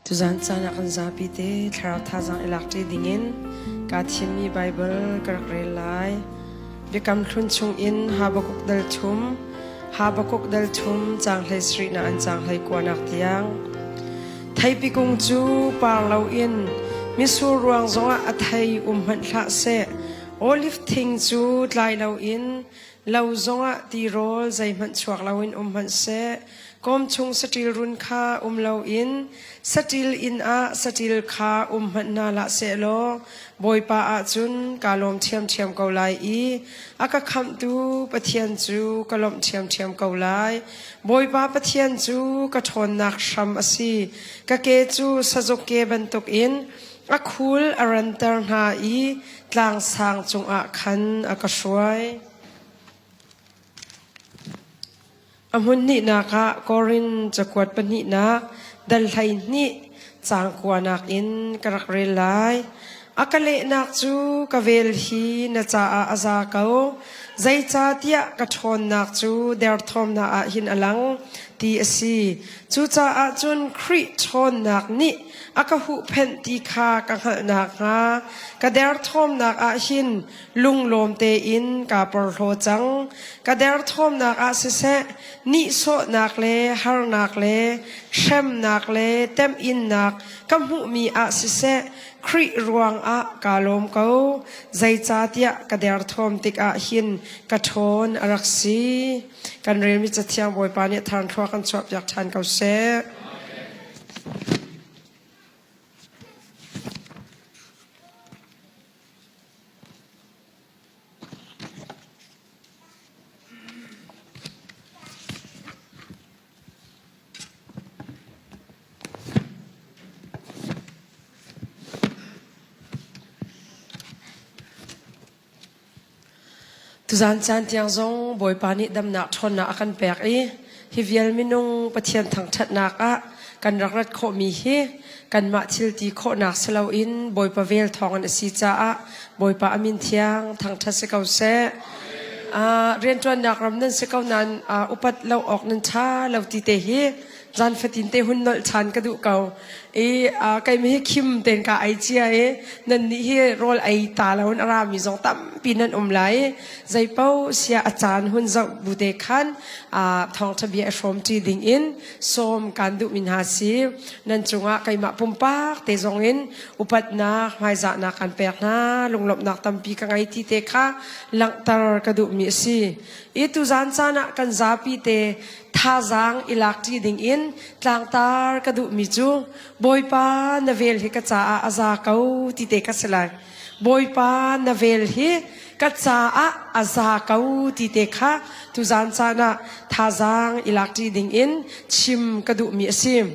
Tuzan sana kan zapi te thara thazang ilakti dingin ka thimi Bible karak relai bekam thun chung in Habakuk dal thum chang hlai sri na an chang hlai kwanak tiang thai pikung chu par lo in misu ruang zonga athai han thla se olive thing chu tlai lo in lo zonga ti rol zai man chuak lo in han se kom chung satil run kha lo in satil in a satil kha man na la se lo boy pa a chun kalom thiam ko lai I aka kham tu pathian chu kalom thiam ko lai boy pa pathian chu ka thon nak sham asi ka ke chu sajok ke bantuk in a khul arantar na I tlang sang chung a khan aka shwai amun ni na ka korin chakwat pani na dal hai ni chang kwanak in karak relai akale nak chu kavel hi na cha a aza ko zai cha tia ka thon nak chu der thom na a hin alang ti asi chu cha a chun khri thon nak ni aka hu phen ti kha ka hal nak nga ka der thom nak a hin lung lom te in ka por ho chang ka der thom nak a se se ni so nak le har nak le shem nak le tem in nak kam hu mi a se se khri ruang a kalom ko zai cha tia ka der thom tik a hin ka thon araksi kan rel mi chathiam boy pa ni than thwa kan chop yak than ko se Tuzan chan tiang zong boy pani dam nak thon na akan pek I hivial minung pathian thang that nak a kan rakrat kho mi hi kan ma thil ti kho nak selo in boy pa vel thong an si cha a boy pa amin thiang thang that se kau se rian tuan nak ram nan se kau nan upat lo ok nan tha lo ti te hi zan fatin te hun nol chan ka du kau kai mi kim ten ka ai chia nan ni hi rol ai ta laun ara mi zong tam pinan lai zai pau sia achan hun zau bu te khan thong thabi a from ti ding in som kan du min ha si nan chunga kai ma pumpa te zong in upat na mai za na kan pek na lunglop nak tampi ka ngai ti te kha lang tar ka du mi si tu zan chana kan zapi te thazang ilakti ding in tlang tar ka du mi chu boy pa navel hi ka cha aza kau ti te ka selai boy pa navel hi ka cha aza kau ti te kha tu zan chana thazang ilakti ding in chim ka du mi sim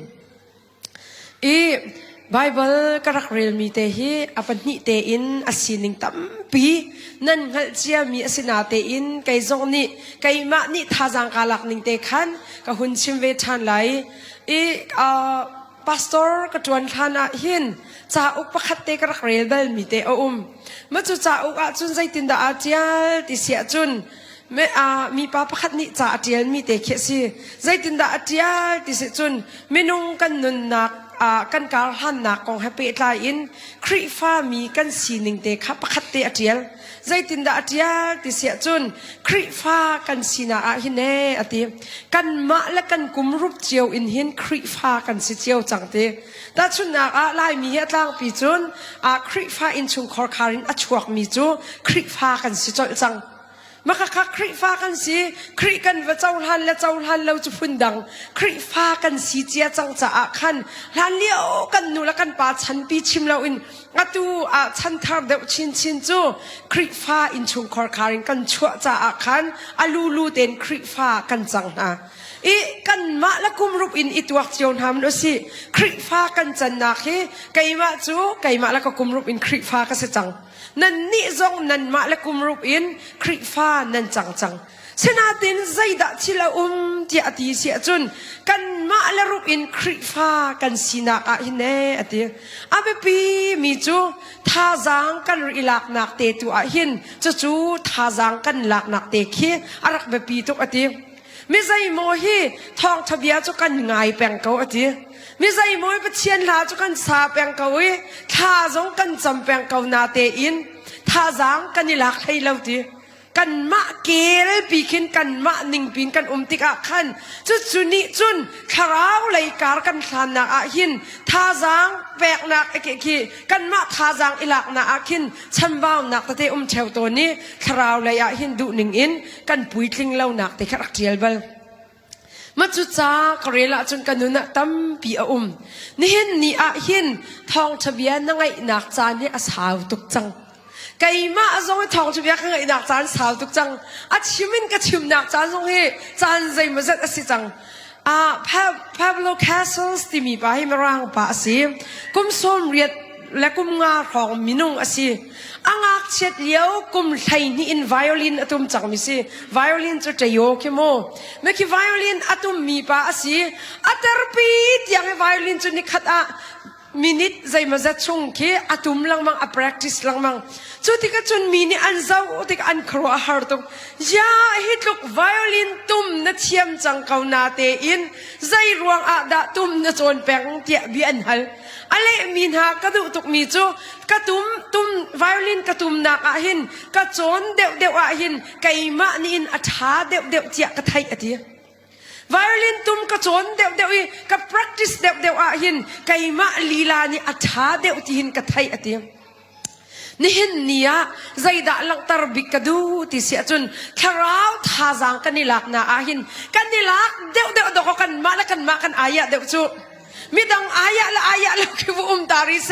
Bible karak real mi te hi apani te in asining tampi nan ngal chia mi asina te in kai zong ni kai ma ni thazang kalak ning te khan ka hun chim ve than lai pastor ka tuan khana hin cha uk pakhat te karak real bal mi te ma chu cha uk a chun zai tin da a tial ti sia chun me mi pa pakhat ni cha atial mi te khe si zai tin da atial ti se chun menung kan nun nak kan kal han na kong happy tla in khri fa mi kan sining te kha pakhat te atial zai tin da atial ti sia chun khri fa kan sina a hine ati kan ma la kan kum rup chiao in hin khri fa kan si chiao chang te ta chun na lai mi he tlang pi chun khri fa in chung khor kharin a chuak mi chu khri fa kan si chol chang maka khri fa kan si khri kan va chaul han lo chu phundang khri fa kan si chia chang cha a khan lan leo kan nu la kan pa chan pi chim lo in atu chan thar de chin chu khri fa in chung khor kharin kan chua cha a khan alu ten khri fa kan chang na kan ma la kum rup in ituak chion ham no si khri fa kan chan na khi kai ma la ka kum rup in khri fa ka se chang nan ni zong nan ma la kum rup in khri fa nan chang senatin zaida chila ti ati sia chun kan ma la rup in khri fa kan sina a hine ati abe pi mi chu thazang kan ilak nak te tu a hin chu thazang kan lak nak te khi arak be pi tok ati me zai mo hi thong thabia chu kan ngai peng ko ati มิใจมวยประเชียนลาจุกันซาเปียงเกวีท่าจงกันจำเปียงเกวนาเตอินท่าจางกันนิลักให้เราทีกันมะเกลปีขินกันมะนิ่งปีนกันติกะขันจุนิจุนคาราวเลยการกันทานนักอาหินท่าจางแปกนักเอเกขีกันมะท่าจางอิลักนักอาหินฉันบ่าวนักแต่เทวตัวนี้คาราวเลยอาหินดูนิ่งอินกันปุยทิ้งเล่านักแต่ขรักเจียลเบลมาจุจ้ากเรลาจนกันนุนตั้มปีนี่เห็นนี่อาหินทองทะเบียนนั่งไงนักจานนี่อาสาวตุกจังไก่มาจงให้ทองทะเบียนข้างไงนักจานสาวตุกจังอาชิมินก็ชิมนักจานจงให้จานใจมาเสร็จสิจังPablo Casals ที่มีไปให้มาร่างป่าสิกุมส้มเรียดและกุมงาของมินุงอสิอังอักเช็ดเลี้ยวกุมไทยนี่อินไวโอลินอตุมจังมิสิไวโอลินจะจะโยกโมเมื่อกี้ไวโอลินอตุมมีป่าสิอัตรปีดยังไวโอลินจะนิคัดมินิทใจมาจะชงคีอตุมลังมังpracticeลังมังจุดที่ก็จนมินิอันเจ้าที่ก็อันครัวฮาร์ตงยาฮิตลุกไวโอลินตุมนัดเชียมจังเขานาเตอินใจรวงอาดาตุมนัดโจนแปงเตียบีอันฮัลอะไรมินหากระดูตุกมีจูกระตุมไวโอลินกระตุมนักอาหินกระโจนเดวอาหินไก่มะนี่อินอัฐาเดวเตียกระไทยอดีไวโอลินตุมกระโจนเดวอีกับ practice เดวอาหินไก่มะลีลานี่อัฐาเดวที่หินกระไทยอดีนี่เห็นเนี่ยใจด่าลังตรบิกกระดูที่เสียจนคราวท่าจางกันนี่ลักนาอาหินกันนี่ลักเดวดอกกันมาละกันมากันอายะเดวจูมิดังอายะละคิวตาริเส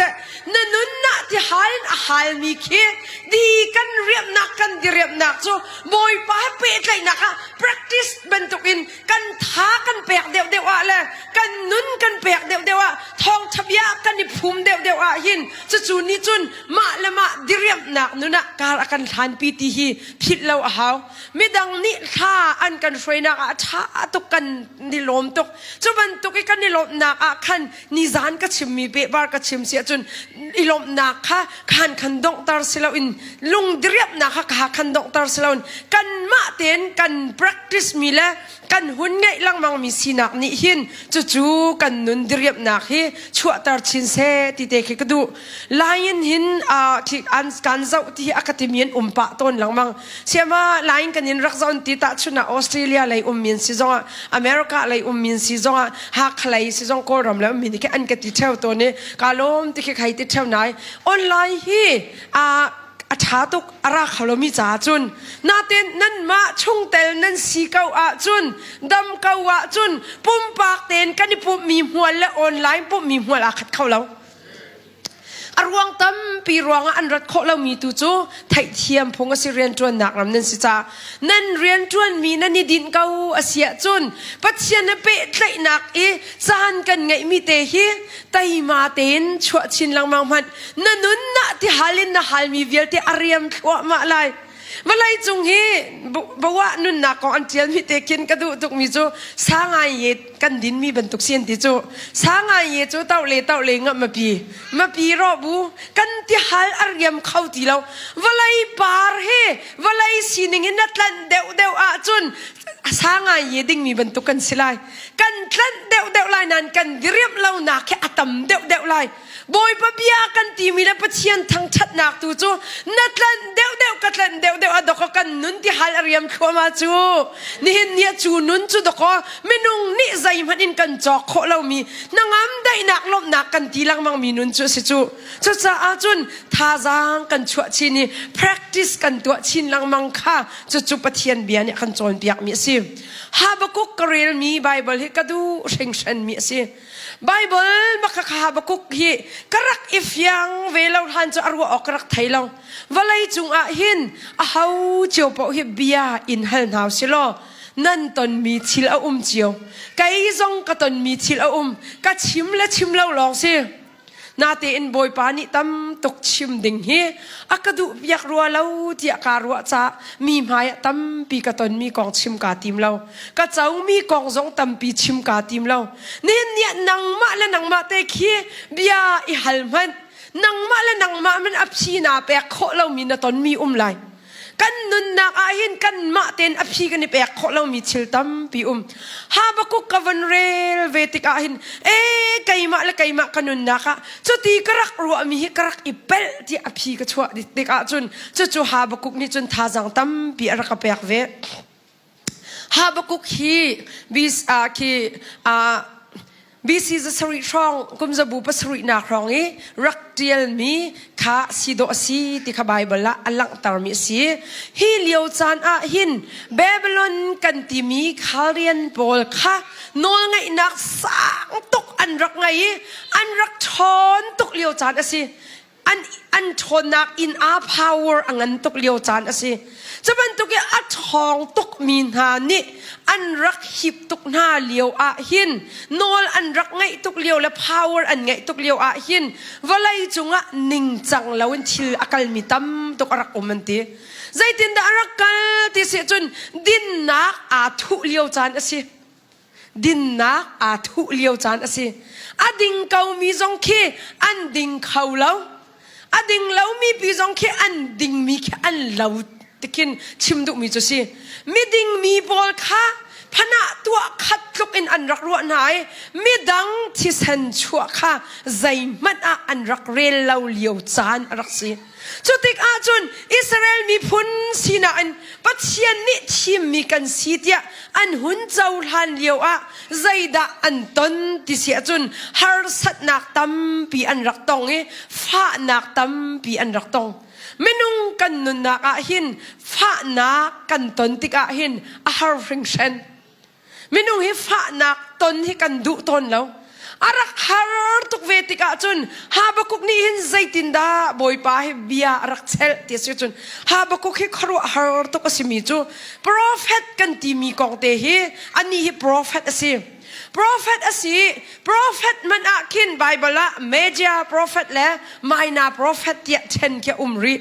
นั่นนุนน่ะที่ฮัลมีคีดีกันเรียบนักกันดีเรียบนักจูบอยป้าเป๊ะเลยนะคะ practice เป็นตุกินกันท้ากันเปียกเดียวอะไรกันนุนกันเปียกเดียวทองทับยากันนี่ภูมิเดียวหินจุนนี่จุนมาละมาดีเรียบนักนุนะการกันทานปีติฮีผิดเราเอามิดังนี่ท่าอันกันช่วยนักท่าตุกันนิลมตุกจุบันตุกิกันนิลมนักขันนิจานก็ชิมมีเบบาร์ก็ชิมเสียจนอิลมนักค่ะขันดงตาร์สิลาวินลุงเดียบนักค่ะขันดงตาร์สิลาวินกันมาเต้นกัน practice มีแล้วกันหุ่นไงลังมังมีสินักนี่หินจู่กันนุนเดียบนักฮีชัวตาร์ชินเซติเตคิกดูลายหินที่อันกันเจ้าที่อคาเดมีนปะต้นลังมังเชื่อมาลายกันยินรักษาติตาชุนะออสเตรเลียเลยมีนซีจงอเมริกาเลยมีนซีจงฮักเลยซีจงก็รำแล้วมีนี่แค่อันกันติดเท่าตัวนี้กาลมที่ใครติดเท่าไหนออนไลน์ฮีอาชาตุกอาราขลมีจ่าจุนนาเต้นนั่นมาช่งเตลนั่นสีเกาอาจุนดำเกาอาจุนปุ่มปากเต้นกันนี่ปุ่มมีหัวและออนไลน์ปุ่มมีหัวอาขัดเข้าแล้วอรวงตั้มปีรวงอันรัดโคเรามีตัวจูไทยเทียมพงศิเรียนจวนหนักรำนั่นสิจ้านั่นเรียนจวนมีนั่นนี่ดินเกาอาเซียจุนปัจเจียนเปะไตหนักจานกันไงมีเตฮีไตมาเต้นชัวชินลังมังมันนั่นนุนน่ะที่ฮาลินน่ะฮาลมีเวียที่อารียมชัวมาลายมาไล่จงฮีบอกว่านุ่นนักของอันเจียนมีเตกินกระดูตุกมีจูสางไงเย็ดกันดินมีบรรทุกเสียนติจูสางไงเย็ดจูเต่าเลงมาปีรอบูกันที่ฮัลอารียมเข้าตีเรามาไล่บาร์เฮมาไล่สินิงินนัดลันเดวอาจุนสางไงเย็ดมีบรรทุกกันสิไลกันลันเดวไลนั้นกันเรียบเราหนักแค่อัตมเดวไลบอยปะเบียกันตีมีแล้วปะเชียนทั้งชัดหนักตูจูนัดลันเดวกัดลันเดวอดกกันนุนที่ฮัลอารียมเข้ามาจูนี่เห็นเนี่ยจูนุนจูดกเมนุงนี่ใจมันอินกันจอกโคเรามีนางามได้หนักลบหนักกันทีลังมังมีนุนจูสิจูจ้าอาจุนท่าจางกันชัวชินี practice กันตัวชินลังมังค่าจูปะเทียนเบียเนี่ยกันจอนเปียกมีสิฮาบกุกกเรลมีไบเบิลให้กระดูเชิงชันมีสิไบเบิลมักฮาบกุกฮีกรักอิฟยังเวลาทันจะอรัวออกรักไทยเราวลัยจุงอาหินเขาเจียวปะฮิเบียอินฮัลนาวสิโลนั่นตนมีชิลอาเจียวไกจงก็ตนมีชิลอาก็ชิมและชิมเล่าลองสินาเตอินบอยปานิตั้มตกชิมดิ่งเฮอากดูอยากรัวเล่าที่อาการัวจ้ามีหมายตั้มปีกตนมีกองชิมกาติมเล่าก็เจ้ามีกองจงตั้มปีชิมกาติมเล่าเนี่ยนังมาและนังมาเตคีเบียอิฮัลมันนังมาและนังมามันอับชีนาเปะโคเรามีนาตนมีไล กันนุนนักอาหินกันมาเต็นอภิกันนี่เปกขอเรามีชิลตัมปีฮาบกุกกัวันเรลเวติกอาหินไกมาและไกมากันนุนนักะจุดที่กรักรัวมีฮิกรักอิเปลที่อภิกชัวดิกอาจุนจู่ฮาบกุกนี่จุนท่าจังตัมปีอรักเปกเวฮาบกุกฮีบิสBC จะสริช่องกุมจะบุปสรินักร้องรักเดียลมีข้าสิโดสีที่ข้าไบเบิลละอัลลังตารมิสีฮิเลียวจานหินเบเบลอนกันที่มีคาเรียนโปลข้านอลไงนักสังตุกอันรักไงอันรักชนตุกเลียวจานสิอันชนนักอินอาพาวเวอร์อันตุกเลียวจานสิจะเป็นตุกยอัดทองตุกมีนานี่อันรักหิบตุกหน้าเลียวหินนอลอันรักไงตุกเลียวและพาวเวอร์อันไงตุกเลียวหินวลัยจุงะนิ่งจังแล้ววันทิลอากาศมีตั้มตุกรักมันตีใจตินดารักกันที่เสียจนดินนักทุเลียวจานสิดินนักทุเลียวจานสิดิ่งเขามีจงคีอันดิ่งเขาแล้วดิ่งแล้วมีปีจงคีอันดิ่งมีแค่อันแล้วตะกินชิมดุมีจุสิมีดิ่งมีบอลค่ะพนักตัวขัดลุกอินอันรักรัวไหนมีดังที่เซนชัวค่ะใจมันอันรักเรลเราเลียวจานรักสิจุดที่จุนอิสราเอลมีพุนสีนาอันปัจเจียนนี่ทีมมีกันสีเดียอันหุ่นเจ้าทันเลียวใจดาอันต้นที่เสียจุนฮาร์สัตนักตั้มปีอันรักตองฟ้านักตั้มปีอันรักตองไม่นุ่งกันนุนนักหินฟ้านักกันต้นติกหินฮาร์ฟริงเชนไม่นุ่งให้ฟ้านักต้นที่กันดุต้นแล้วอารักฮาร์ตุกเวติกาจุนฮาบกุกนี่หินใจตินดาบอยป้าให้เบียรักเซลเตียสิจุนฮาบกุกให้ครัวฮาร์ตุกสิมีจูโปรเฟตกันที่มีกองเตฮีอันนี้ให้โปรเฟตสิโปรเฟตสิโปรเฟตมันคินไบเบิลละเมเดียโปรเฟตและไม่นาโปรเฟตเตียเชนแค่รี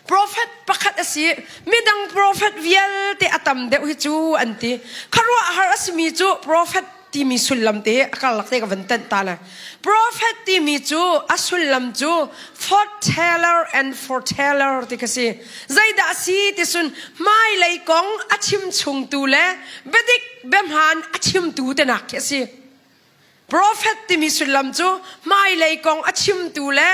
โปรเฟตประคัดสิมีดังโปรเฟตวิลเตอตัมเดวิจูอันที่ครัวฮาร์สมีจูโปรเฟตที่มีสุลลัมเตะก็ลักเตะกับวันเต็นตาเลยโปรเฟตที่มีจูอัสุลลัมจู foreteller and foreteller ที่ก็สิใจด่าสิที่สุนไม่เลยกงอัชิมชงตูเล่เบดิกเบมฮันอัชิมตูเตนักแค่สิโปรเฟตที่มีสุลลัมจูไม่เลยกงอัชิมตูเล่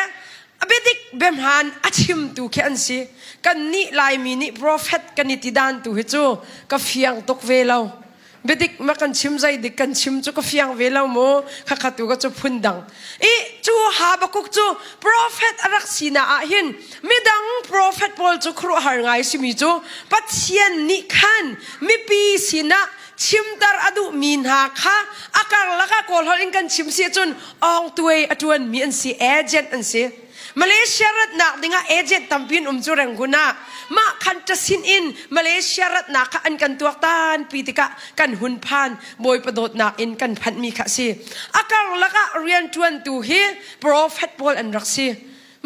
เบดิกเบมฮันอัชิมตูแค่อันสิกันนี่ลายมีนี่โปรเฟตกันนี่ติดานตูเหจูก็เฟียงตกเวลาเบดิกมากันชิมใจดิกันชิมจูก็ฟียงเวลาโมข้าขัดตัวก็จะพุ่นดังจูฮาบกุกจูโปรเฟตรักสีนาหินไม่ดังโปรเฟตบอลจูครัวหาไงสิมีจูปัจเจียนนิคันมีปีสีนาชิมตาอดุมีนหาค่ะอาการละก็กอลฮอลิงกันชิมเสียจนอองตัวอจวนมีอันสีเอเจนต์อันสีมาเลเซียรัฐนักดิ่งเอเจนต์ตั้มพินจูเรงกุนามาคันจะสินอินมาเลเซียรัฐนักอันกันตัวตานปีติกะกันหุ่นพันบอยประโดดนักอินกันพันมีค่ะสิอาการละก็เรียนจวนตัวฮีโปรเฟตบอลอันรักสิ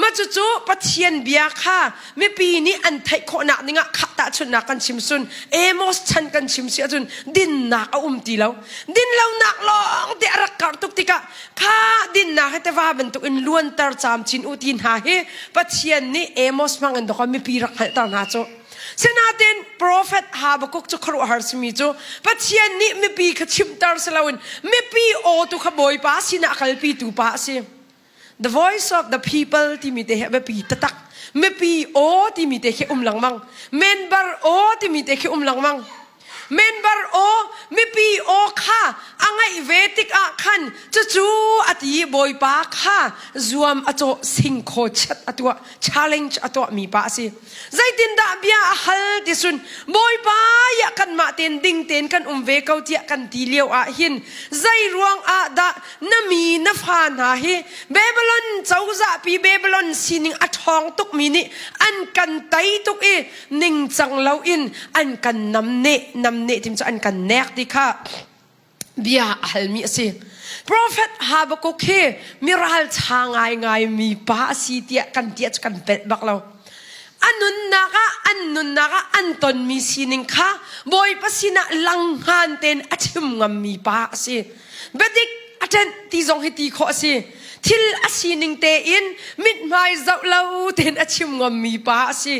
มาจู่ๆปัจเจียนเบียค่ะไม่ปีนี้อันไทยโคนักดิ่งขัดตาชนนักกันชิมซุนมอสชันกันชิมเสียจุนดินนักตีแล้วดินแล้วนักลองเดรักการตุกติกะข้าดินนักให้แต่ว่าเป็นตุกินล้วนตาจามจินอุตินหาเฮปัจเจียนนี่มอสมังอันดอกไม่ปีรักให้ตาหน้าจูเสนาเดนโปรเฟตฮาบกุกจุครัวฮาร์สมีจูปัจเจียนนี่ไม่ปีขชิมตาสลาวินไม่ปีโอตุขบอยป้าสินักลปีตูป้าสิThe voice of the people ที่มีแต่เหตุปีตักไม่ปีโอที่มีแต่เหตุหลังมังเมนบาร์โอที่มีแต่เหตุหลังมังเมนบาร์โอไม่ปีโอค่ะอังไงเวติกขันจู่ๆอดีบอยป้าค่ะรวมอโตสิงโคชัดอตัว challenge อตัวมีป้าสิใจตินดาเบียฮัลดิสุนบอยป้าอยากกันมาเต็นดิ่งเต็นกันเวกเอาเตียกันทีเลียวหินใจรวงดาน้ำมีน้ำฟานหาเฮเบเบลอนเจ้าจะปีเบเบลอนสินิงอัดทองตุกมีนี่อันกันไตตุกนิ่งจังเล่าอินอันกันน้ำเนทิมจะอันกันแนกดิค่ะเบียฮัลมีสิโปรเฟตฮาบกุกเฮมิรัลชางไงมีป้าสีเตียกันเตียกันเป็ดบักเราอันนุนนักอันตนมีสินิงค่ะบอยปัสินะลังหันเต็นอัจฉริยมีป้าสิเบดิกอาจารย์ที่ทรงให้ตีข้อสิท thil asining te in mit mai zau lau ten achim ngam mi pa si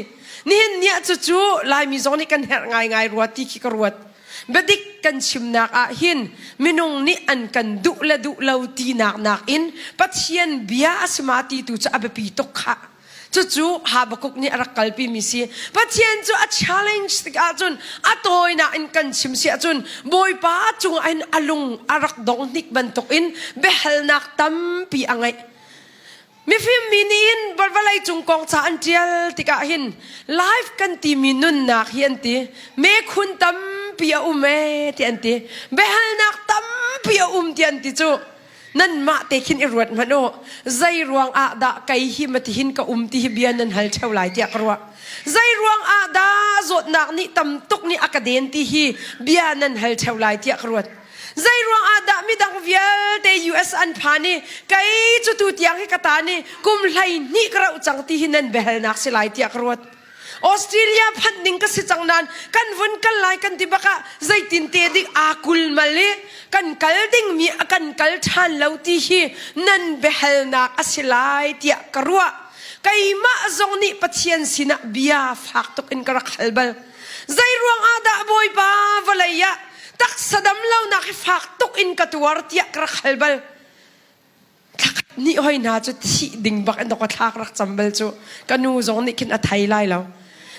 nin nia chu lai mi zoni kan her ngai ruat ti ki ruat bedik kan chimnak a hin minung ni an kan du lau ti nak in pathian bia asmati tu cha abepi tok kha chu Habakuk ni arakalpi misi pathian chu a challenge tika chun atoi na in kan chim si chun boy pa chung ain alung arak dong nik bantok in behal nak tampi angai mi fim minin balbalai chung kong cha an tial tika hin life kan ti minun nak hian ti me khun tampi a ume ti anti behal nak tampi a ti anti chu nan ma te khin irwat mano zai ruang a da kai hi matihin ka ti bian nan hal theu lai tiak ruwa zai ruang a da zot nak ni tam tuk ni akaden ti hi bian nan hal theu lai tiak ruwat zai ruang a da mi dang vial te US an phani kai chu tu tiang hi katani kum hlai ni krau chang ti hi nan behal nak si lai tiak ruwat Australia panding kasi changnan kan vun kan lai kan tibaka zaitin te dik akul mali kan kalding mi akan kal than lauti hi nan behal nak asilai tia karua kai ma zong ni pathian sina bia fak tok in karak halbal zai ruang ada boy pa valaya tak sadam law nak fak tok in katuar tia karak halbal ni hoy na chu thi ding bak an ko thak rak chambal chu kanu zong ni kin athai lai law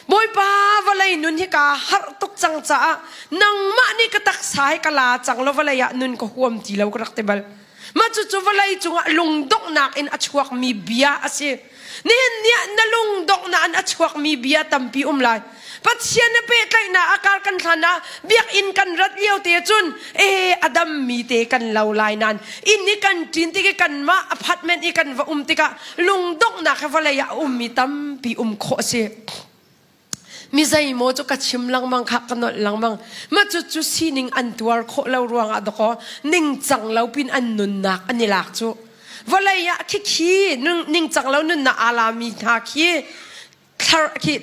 boy pa valai nun hi ka har tuk chang cha nang ma ni ka tak sai kala chang lo valaya nun ko huam ti lo krak tebal ma chu chu valai chunga lung dok nak in achuak mi bia ase nen nia na lung dok na an achuak mi bia tampi umlai pathian na pe kai na akar kan thana biak in kan rat liau te chun adam mi te kan lau lai nan in ni kan tin ti kan ma apartment i kan va ti ka lung dok na ka valaya mi tampi kho se mi zai mo chu ka chim lang mang kha kanot lang mang ma chu sining an tuar kho lo ruang a doko ning chang lo pin an nun nak anilak chu valaya khi ning chang lo nun na alami tha khi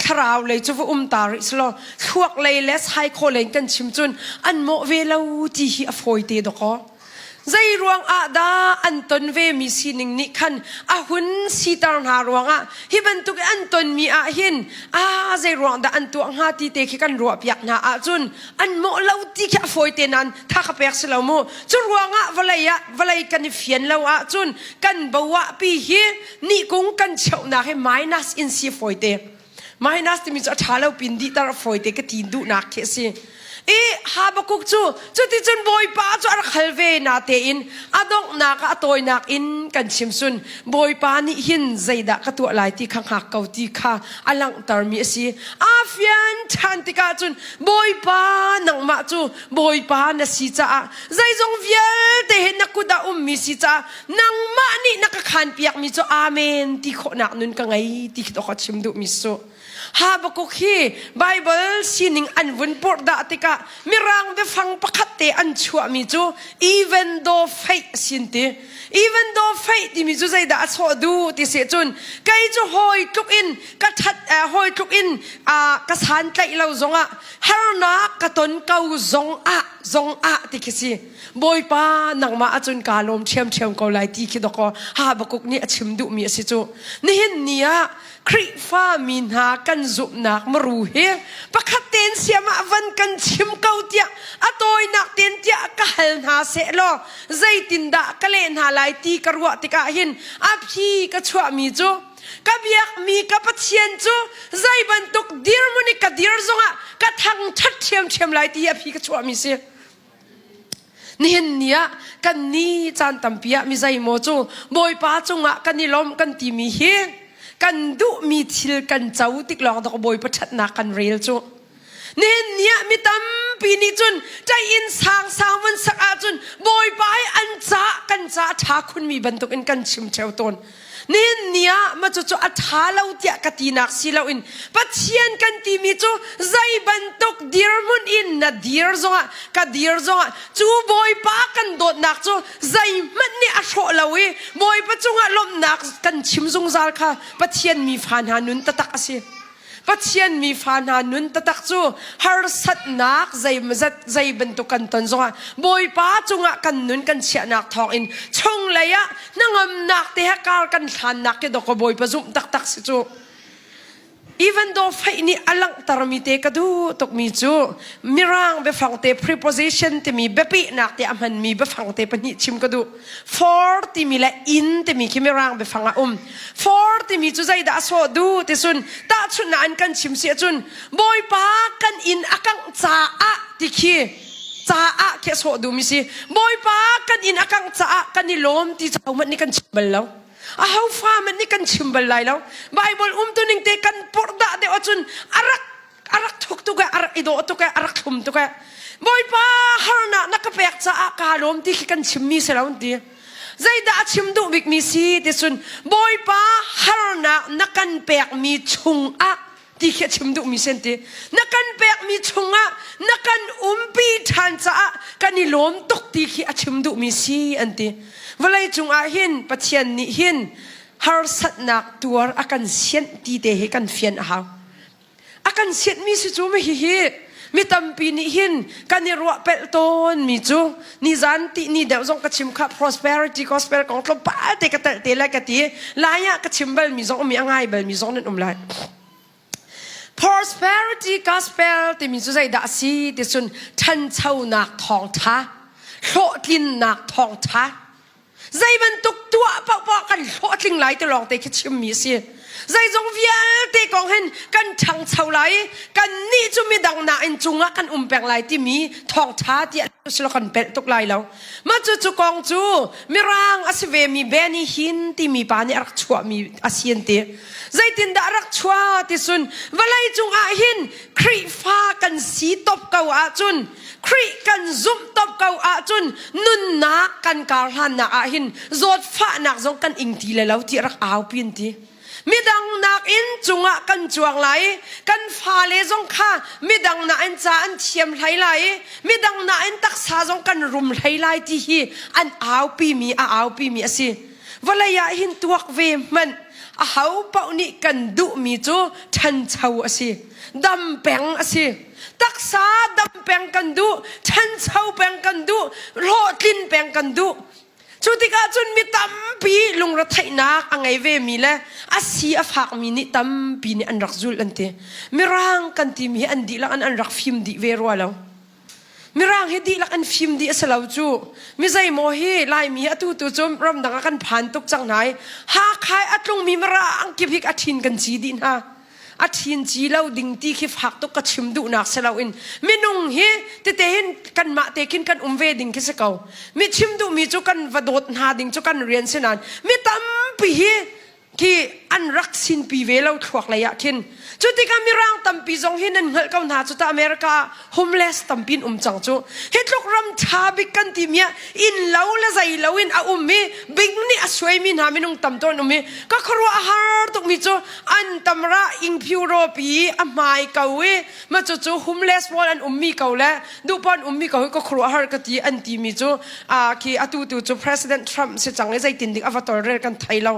tharau le chu tar islo thuak le les hai kho len kan chim chun an mo ve lo ti hi a foi te doko zai ruang a da anton ve mi sining ni khan a hun si tar na ruang a hi ban tu anton mi a hin a zai ruang da an tu nga ti te khi kan ro piak na a chun an mo lo ti kha foi te nan tha kha pek selo mo chu ruang a valai kan fian lo a chun kan bawa pi hi ni kung kan chau na he minus in si foi te minus ti mi cha thalo pin di tar foi te ka tin du na khe si Habakuk chu ti chun boy pa chu ar khalve na te in adong na ka atoy nak in kan chimsun boy pa ni hin zaida ka tu lai ti khang hak kau ti kha alang tar mi si afian chan ti ka chun boy pa nang ma chu boy pa na si cha zai jong vial te hen na kuda mi si cha nang ma ni nakakhan piak mi chu amen ti kho nak nun ka ngai ti to kha chim du mi so Habakuk hi Bible sining anvun por da tika mirang be fang pakate an chua mi chu even though faith sinti even though faith mi chu zai da so du ti se chun kai chu hoi tuk in ka that hoi tuk in ka san tlai lo zonga harna ka ton kau zong a ti kisi boy pa nang ma achun kalom chem ko lai ti ki doko Habakuk ni achim du mi si chu ni hin nia kri fa min ha kan zup nak maru he pakhaten siama van kan chim kau tia atoi nak ten tia ka hal na se lo zaitin da kale na lai ti karwa tika hin aphi ka chwa mi chu kabiak mi ka pathian chu zai ban tuk dir muni ka dir zonga ka thang that chem lai ti aphi ka chwa mi se nihin nia kan ni chan tampia mi zai mo chu boy pa chunga kan ni lom kan ti mi he kan du mi thil kan chau tik long da ko boy pachat na kan rail chu nen nia mi tam pi ni chun chai in sang wan sak a chun boy pai an cha kan cha tha khun mi ban tok in kan chim cheu ton nen nia ma chu chu a tha lo tia ka ti nak si lo in pathian kan ti mi chu zai ban tok dir mun in na dir zonga ka dir zonga chu boy pa kan dot nak chu zai man ni a tho lawi boy pa chunga lom nak kan chim zung zal kha pathian mi phan ha nun ta tak ase ปัจเจียนมีฟานานุนตะตักจูฮาร์สัตนักใจมจัดใจบรรทุกันตันจงอ่ะบอยป้าจงอ่ะกันนุนกันเชียนักทองอินชงเลยอ่ะนั่งอำนักเตะการกันทันนักก็ดอกบอยป้าจุ่มตักสิจูeven though ไฟนี่อลังตารมีเตกดูตกมีจูมีร่างเบฟังเต preposition ที่มีเบปีนักเตอมันมีเบฟังเตปนิชิมกดู for ที่มีและ in ที่มีคิมีร่างเบฟังfor ที่มีจูใจด่าสวดดูที่สุนตาชุนนันกันชิมเสียจุนบอยปากัน in อากังจ้าอะที่คีจ้าอะแค่สวดดูมิสิบอยปากัน in อากังจ้ากันนี่ล้มที่เจ้ามันนี่กันชิมเบลแล้วhow far มันนี่กันชิมบลายแล้วไบเบิลตัวนึงเตกันปวดด่าเดี๋ยวจุนอารักทุกตัวอารักอิโดตัวอารักทุ่มตัวบอยป้าฮาร์น่ะนักเปียกจะอากาลมที่กันชิมมีเสแล้วดีใจด่าชิมดูบิกมีซีที่สุนบอยป้าฮาร์น่ะนักกันเปียกมีชุงอะที่แค่ชิมดูมีเซนตีนักกันเปียกมีชุงอะนักกันปีทันจะกันนี่ลมตกที่แค่ชิมดูมีซีอันตีเวลาจงอาหินปัจเจียนนี่หินฮาร์สัตนักตัวอาการเสียนตีเตะให้กันเฟียนหาอาการเสียนมีสิจูไม่ฮิมีตั้มปีนี่หินกันนี่รัวเป็ดต้นมีจูนี่จันตีนี่เดี๋ยวจงกระชิมขับ prosperity gospel ของเราป้าเตะกระเตะเตะอะไรกันตีลายะกระชิมเบลมีจงมีง่ายเบลมีจงนั่นลาย prosperity gospel ที่มีจูใจด่าซีที่สุนทันเช่านักทองท้าโลดินนักทองท้าใจมันตุกตัวปะกันโคตรลิงไหลตลอดแต่คิดชิมมีเสียใจจงเวียเตะกองเห็นกันช่างเช่าไหลกันนี่จุมีดังนาอินจุงะกันแปลงไหลที่มีทองท้าที่สลกันเป็ดตุกไหลแล้วมาจู่กองจูมีร่างอาศัยมีเบนี่หินที่มีปานี่รักชัวมีอาเซียนเตะใจตินดารักชัวที่สุนเวลาจงอาหินครีฟ้ากันสีตบเกาอาจุนครีกันซุ่มตบเกาอาจุนนุนนักกันการหันนักอาหินจดฟ้านักจงกันอิงทีเลยแล้วที่รักเอาเพียนทีมีดังนักอินจุงะกันจวงไหลกันฟ้าเลจงข้ามีดังนักอินจานเทียมไหลมีดังนักอินตักษาจงกันรุมไหลที่ฮีอันเอาปีมีเอาปีมีสิเวลายาหินตัวเวมันเอาเป่านี่กันดุมีจูทันเช่าสิดำแปงสิตักษาดำแปงกันดุทันเช่าแปงกันดุโลดินแปงกันดุชุดที่กาจุนมีตั้มปีลุงรถไถนักอังไงเวมีแลอาศัยฝากมีนี่ตั้มปีนี่อันรักจุลอันเตมีร่างกันที่มีอันดีละอันรักฟิล์มดีเวรัวแล้วมีร่างให้ดีละอันฟิล์มดีสลาวจูมีใจโมฮีลายมีอตุตุจมรำดังกันผ่านตุกจังไหนหาใครอัตลงมีมร่างกิบิกอัทินกันจีดินฮะอาทินจีเล่าดิ่งตีขี้ฝักตุกกระชิมดูนักเสลาอินมีนุ่งเฮเตหินกันมาเตกินกันเวดิ่งขี้เสกเอามีชิมดูมีจุกันวดดหาดิ่งจุกันเรียนเสนานมีตั้มปีเฮที่อันรักสินปีเวลาถวกระยะทินจุดที่การมีร่างตั้มปีจงเห็นนั่นเหตุการณ์หาจุดอเมริกาโฮมเลสตั้มปีนจังจูเหตุลูกรำชาบิกันที่มีอินเล่าและใจเล่าอินอามีบิงนี่สวยมีนามินุ่งตั้มต้นมีก็ครัวอาหารตุกมีจูอันตั้มระอิงพิวโรปีอาไมเกาเวมาจูโฮมเลสวอลอันมีเกาและดูปอนมีเกาก็ครัวอาหารกตีอันที่มีจูคีอตุจู President Trump เสียจังเลยใจตินดิกอวตารเรกันไทยเรา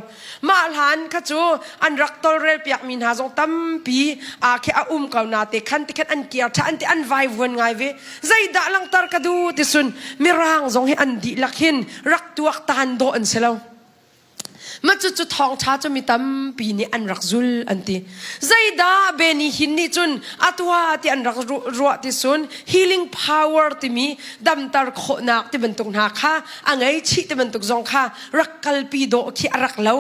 มาหันข้าจูอันรักตอร์เรลเปียกมีนาจงตั้มปีแค่เกาหนาเตะขันติขันอันเกียร์ท่าอันที่อันไววนไงเวใจด่าลังตารกดูที่สุนมีร่างจงให้อันดีลักหินรักตัวตานโดอันเสลามาจุดทองช้าจะมีตั้มปีนี้อันรักจุลอันที่ใจด่าเบนี่หินนี่จุนอัตวาที่อันรักรัวที่สุน healing power ที่มีดำตารโคนักที่บรรทุกนักค่ะอันไงชีที่บรรทุกจงค่ะรักกัลปีโดที่รักเล่า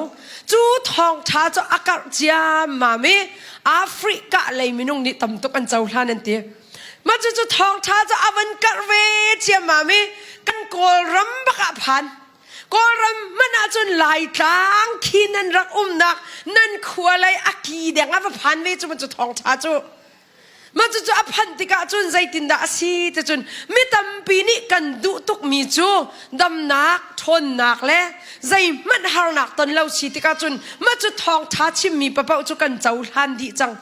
จุดทองช้าจะอากาศเจียมาเมแอฟริกาเลยมินุ่งนี่ตั้มตุกอันเจ้าท่านั่นที่มาจุดทองช้าจะอวันกัดเวเจียมาเมกันโกลรำบักพันก็รำมันอาจจะไหลทางขี้นั่นรักนักนั่นขัวอะไรอักกีเดียงอ่ะพันเวจุมันจะทองช้าจุมันจะอพันติกาจุนใจตินดาสีแต่จุนไม่ตั้มปีนี้กันดุตุกมีจูดำนักทนนักและใจมันหานักตอนเราชีติกาจุนมันจะทองช้าชิมมีปะเป้าจุกันเจ้าทันดีจัง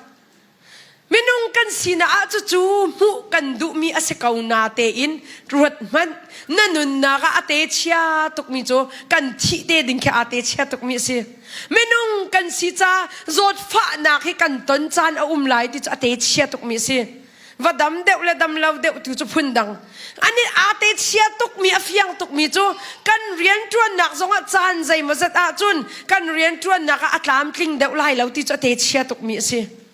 menung kan sina a chu mu kan du mi asekaw na te in ruat man nanun na ka ate chia tuk mi chu kan thi te ding kha ate chia tuk mi si menung kan si cha zot fa na khi kan ton chan a lai ti ate chia tuk mi si vadam deuh le dam lau deuh tu chu phundang ani ate chia tuk mi afiang tuk mi chu kan rian tuan nak zonga chan zai ma zat a chun kan rian tuan nak a atlam tling deuh lai lau ti chu ate chia tuk mi si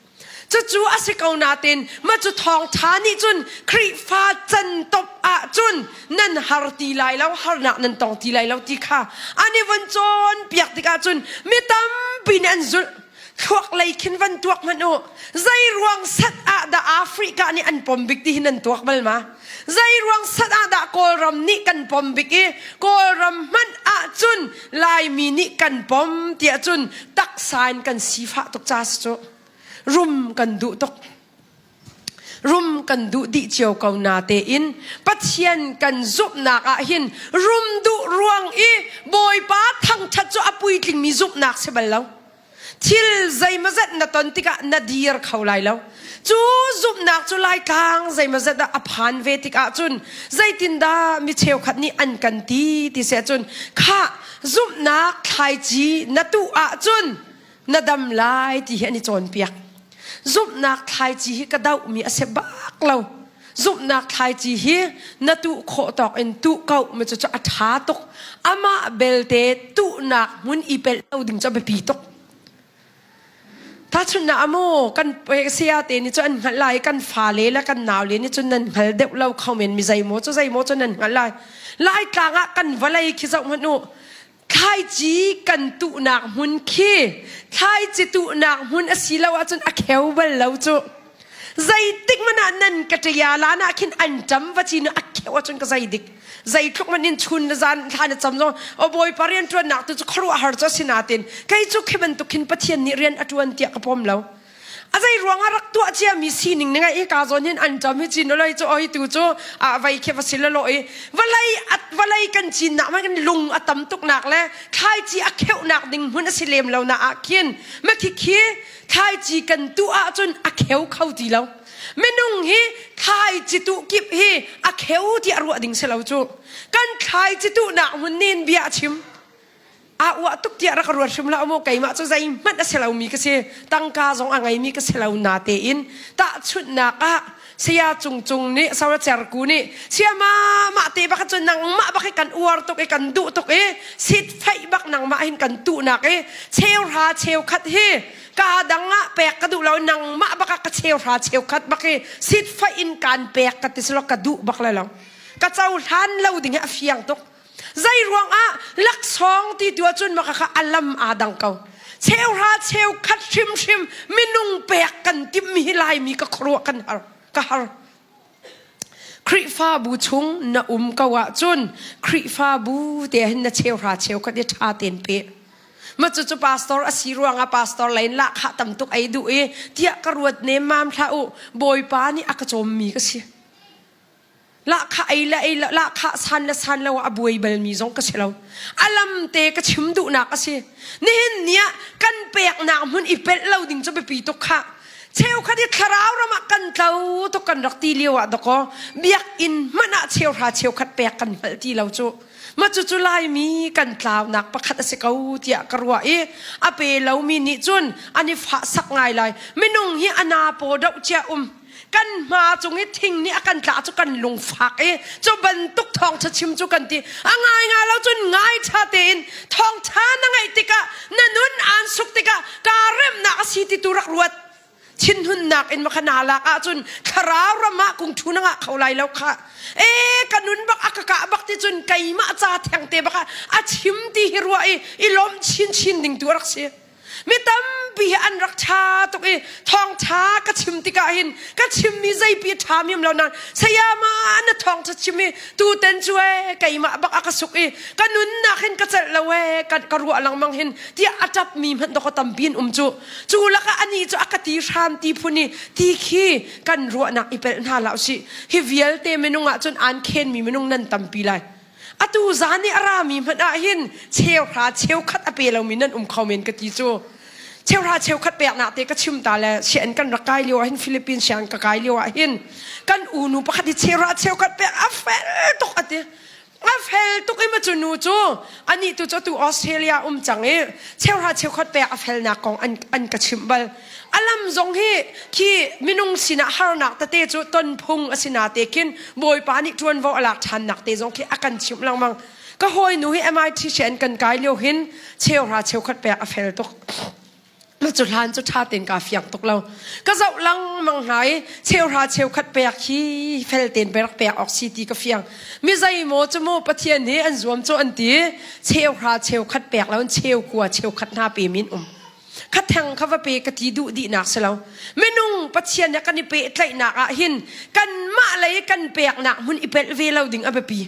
chu asikaw natin machu thong thani chun khri fa chan top a chun nan har ti lai lau har nak nan tong ti lai lau ti kha ani van chon piak ti ka chun mitam binan zul khwak lai khin van tuak man o zai ruang sat a da Africa ni an pombik ti hinan tuak bal ma zai ruang sat a da kolram ni kan pombik e kolram man a chun lai mi ni kan pom ti a chun tak sain kan sifa tok chas chu rum kan du tok rum kan du di chiao kau na te in pathian kan zup nak a hin rum du ruang e boy pa thang that chu apui tling mi zup nak se bal lo thil zai mazat na ton tika na dir khaulai lo chu zup nak chu lai tang zai mazat da aphan ve tika chun zai tin da mi cheu khat ni an kan ti se chun kha zup nak khai ji na tu a chun na dam lai ti ani chon piak giúp nak thay chi hi kadau mi ase bak lo giúp nak thay chi hi na tu kho tok en tu kau me chu atha tok ama belte tu nak mun ipel au ding cha be pi tok ta chun na amo kan sia te ni chu an ngalai kan fa le la kan naw le ni chun nan hal deuh lo comment mi zai mo chu nan ngalai lai tlanga kan valai khi zau manu khai chi kan tu nak mun khi khai chi tu nak mun asilawa chun a kheu bal lo chu zai tik mana nan katya la na khin an jam wachi na a kheu chun ka zai dik zai thuk manin chun na zan thana chamzo o boy parian tu nak tu khru har cha sinatin kai chu khiban tu khin pathian ni rian atuan tia ka pom lo azai ruang arak tu achia mi sining nga e ka zon hin an jam hi chin loi chu oi tu chu a vai khe vasil lo e valai kan chin na ma kan lung atam tuk nak le khai chi a kheu nak ding hun asilem lo na a khin ma khi khai chi kan tu a chun a kheu khau ti lo menung hi khai chi tu kip hi a kheu ti aru ding se lo chu kan khai chi tu na hun nin bia chim a wa tuk tia ra karuat shimla mo kai ma chu zai mat a selau mi ka se tangka zong angai mi ka selau na te in ta chut na ka sia chung ni sawa char ku ni sia ma te ba ka chun nang ma ba ka kan uar tok e kan du tok e sit phai bak nang ma hin kan tu na ke cheu ra cheu khat he ka danga pek ka du lo nang ma ba ka cheu ra cheu khat ba ke sit phai in kan pek ka ti slo ka du bak la lo ka chau than lo ding a fiang tok zai ruang a lak song ti tua chun makaka alam adang kau cheu ra cheu khat shim minung pek kan tim mi lai mi ka khro kan har ka har khri fa bu chung na kawa chun khri fa bu te hin na cheu ra cheu ka de tha ten pe ma chu pastor asiruang a pastor lain la kha tam tuk ai du e tia karuat ne mam tha u boy pa ni akachom mi ka si la kha ai la kha san la wa abuai bal mi zong ka selo alam te ka chim du na ka si ni hin nia kan pek na mun i pel lo ding cho be pi to kha cheu kha di tharau ra ma kan tau to kan rak ti liwa do ko biak in mana cheu ra cheu khat pek kan hal ti lo chu ma chu lai mi kan tlaw nak pakhat ase kau tia karwa e ape lo mi ni chun ani fa sak ngai lai menung hi ana po dau chia kan ma chung hi thing ni akan tla chu kan lung phak e chu ban tuk thong cha chim chu kan ti angai nga lo chun ngai tha tin thong tha na ngai tika na nun an suk tika ka rem na si ti turak ruat chin hun nak in makhana la ka chun kharaw rama kung thu na nga khaulai lo kha e kanun bak akaka bak ti chun kai ma cha thang te baka a chim ti hirwa e ilom chin ding turak se mi tam bi an rak tha tok e thong tha ka chim ti ka hin ka chim mi zai pi tha mim lo na sayama na thong cha chim mi tu ten chue kai ma bak aka suk e kanun na khin ka chal lawe ka ru alang mang hin ti atap mi man do ko tam bin chu la ka ani chu akati ram ti phuni ti khi kan ru nak ipel na la si hi vial te menunga chun an khen mi menung nan tam pi lai atu zani arami man a hin cheu kha cheu khat apelo mi nan khamen ka ti chu เชลราเชลขัดเปียกหนาเตก็ชิมตาแล้วเชียนกันรักกายเลียวหินฟิลิปปินส์เชียนกายเลียวหินกันอูนูประคติเชลราเชลขัดเปียกอัฟเฟลตุกอัดอัฟเฟลตุกอิมาจูนูจูอันนี้ตัวตัวออสเตรเลียจังเชลราเชลขัดเปียกอัฟเฟลนักกองอันกระชิมบัลอลัมจงฮีคีมินุงสินะฮาร์นักตะเตจูต้นพุงอสินาเตกินบอยปานิจวนวอลักทันนักเตจงคีอากันชิมลังมังก็หอยหนูให้MITเชียนกันกายเลียวหินเชลราเชลขัดเปียกอัฟเฟลตุกมาจุดลานจุดชาตินกาเฟียงตกเราก็จะลังมังหายเชลราเชลขัดเปียกขี้เฟลเตนเปรักเปียกออกซิตี้กาเฟียงมิใจโมจมูปะเทียนนี้อันรวมโจอันตีเชลราเชลขัดเปียกแล้วเชลกัวเชลขัดหน้าเปมินขัดแทงข้าวเปกะทีดุดีนักเสลาเมนุ่งปะเทียนเนี่ยกันอีเปะไตนักหินกันมาเลยกันเปียกนักมุนอีเปเวลาดิ่งอเปปี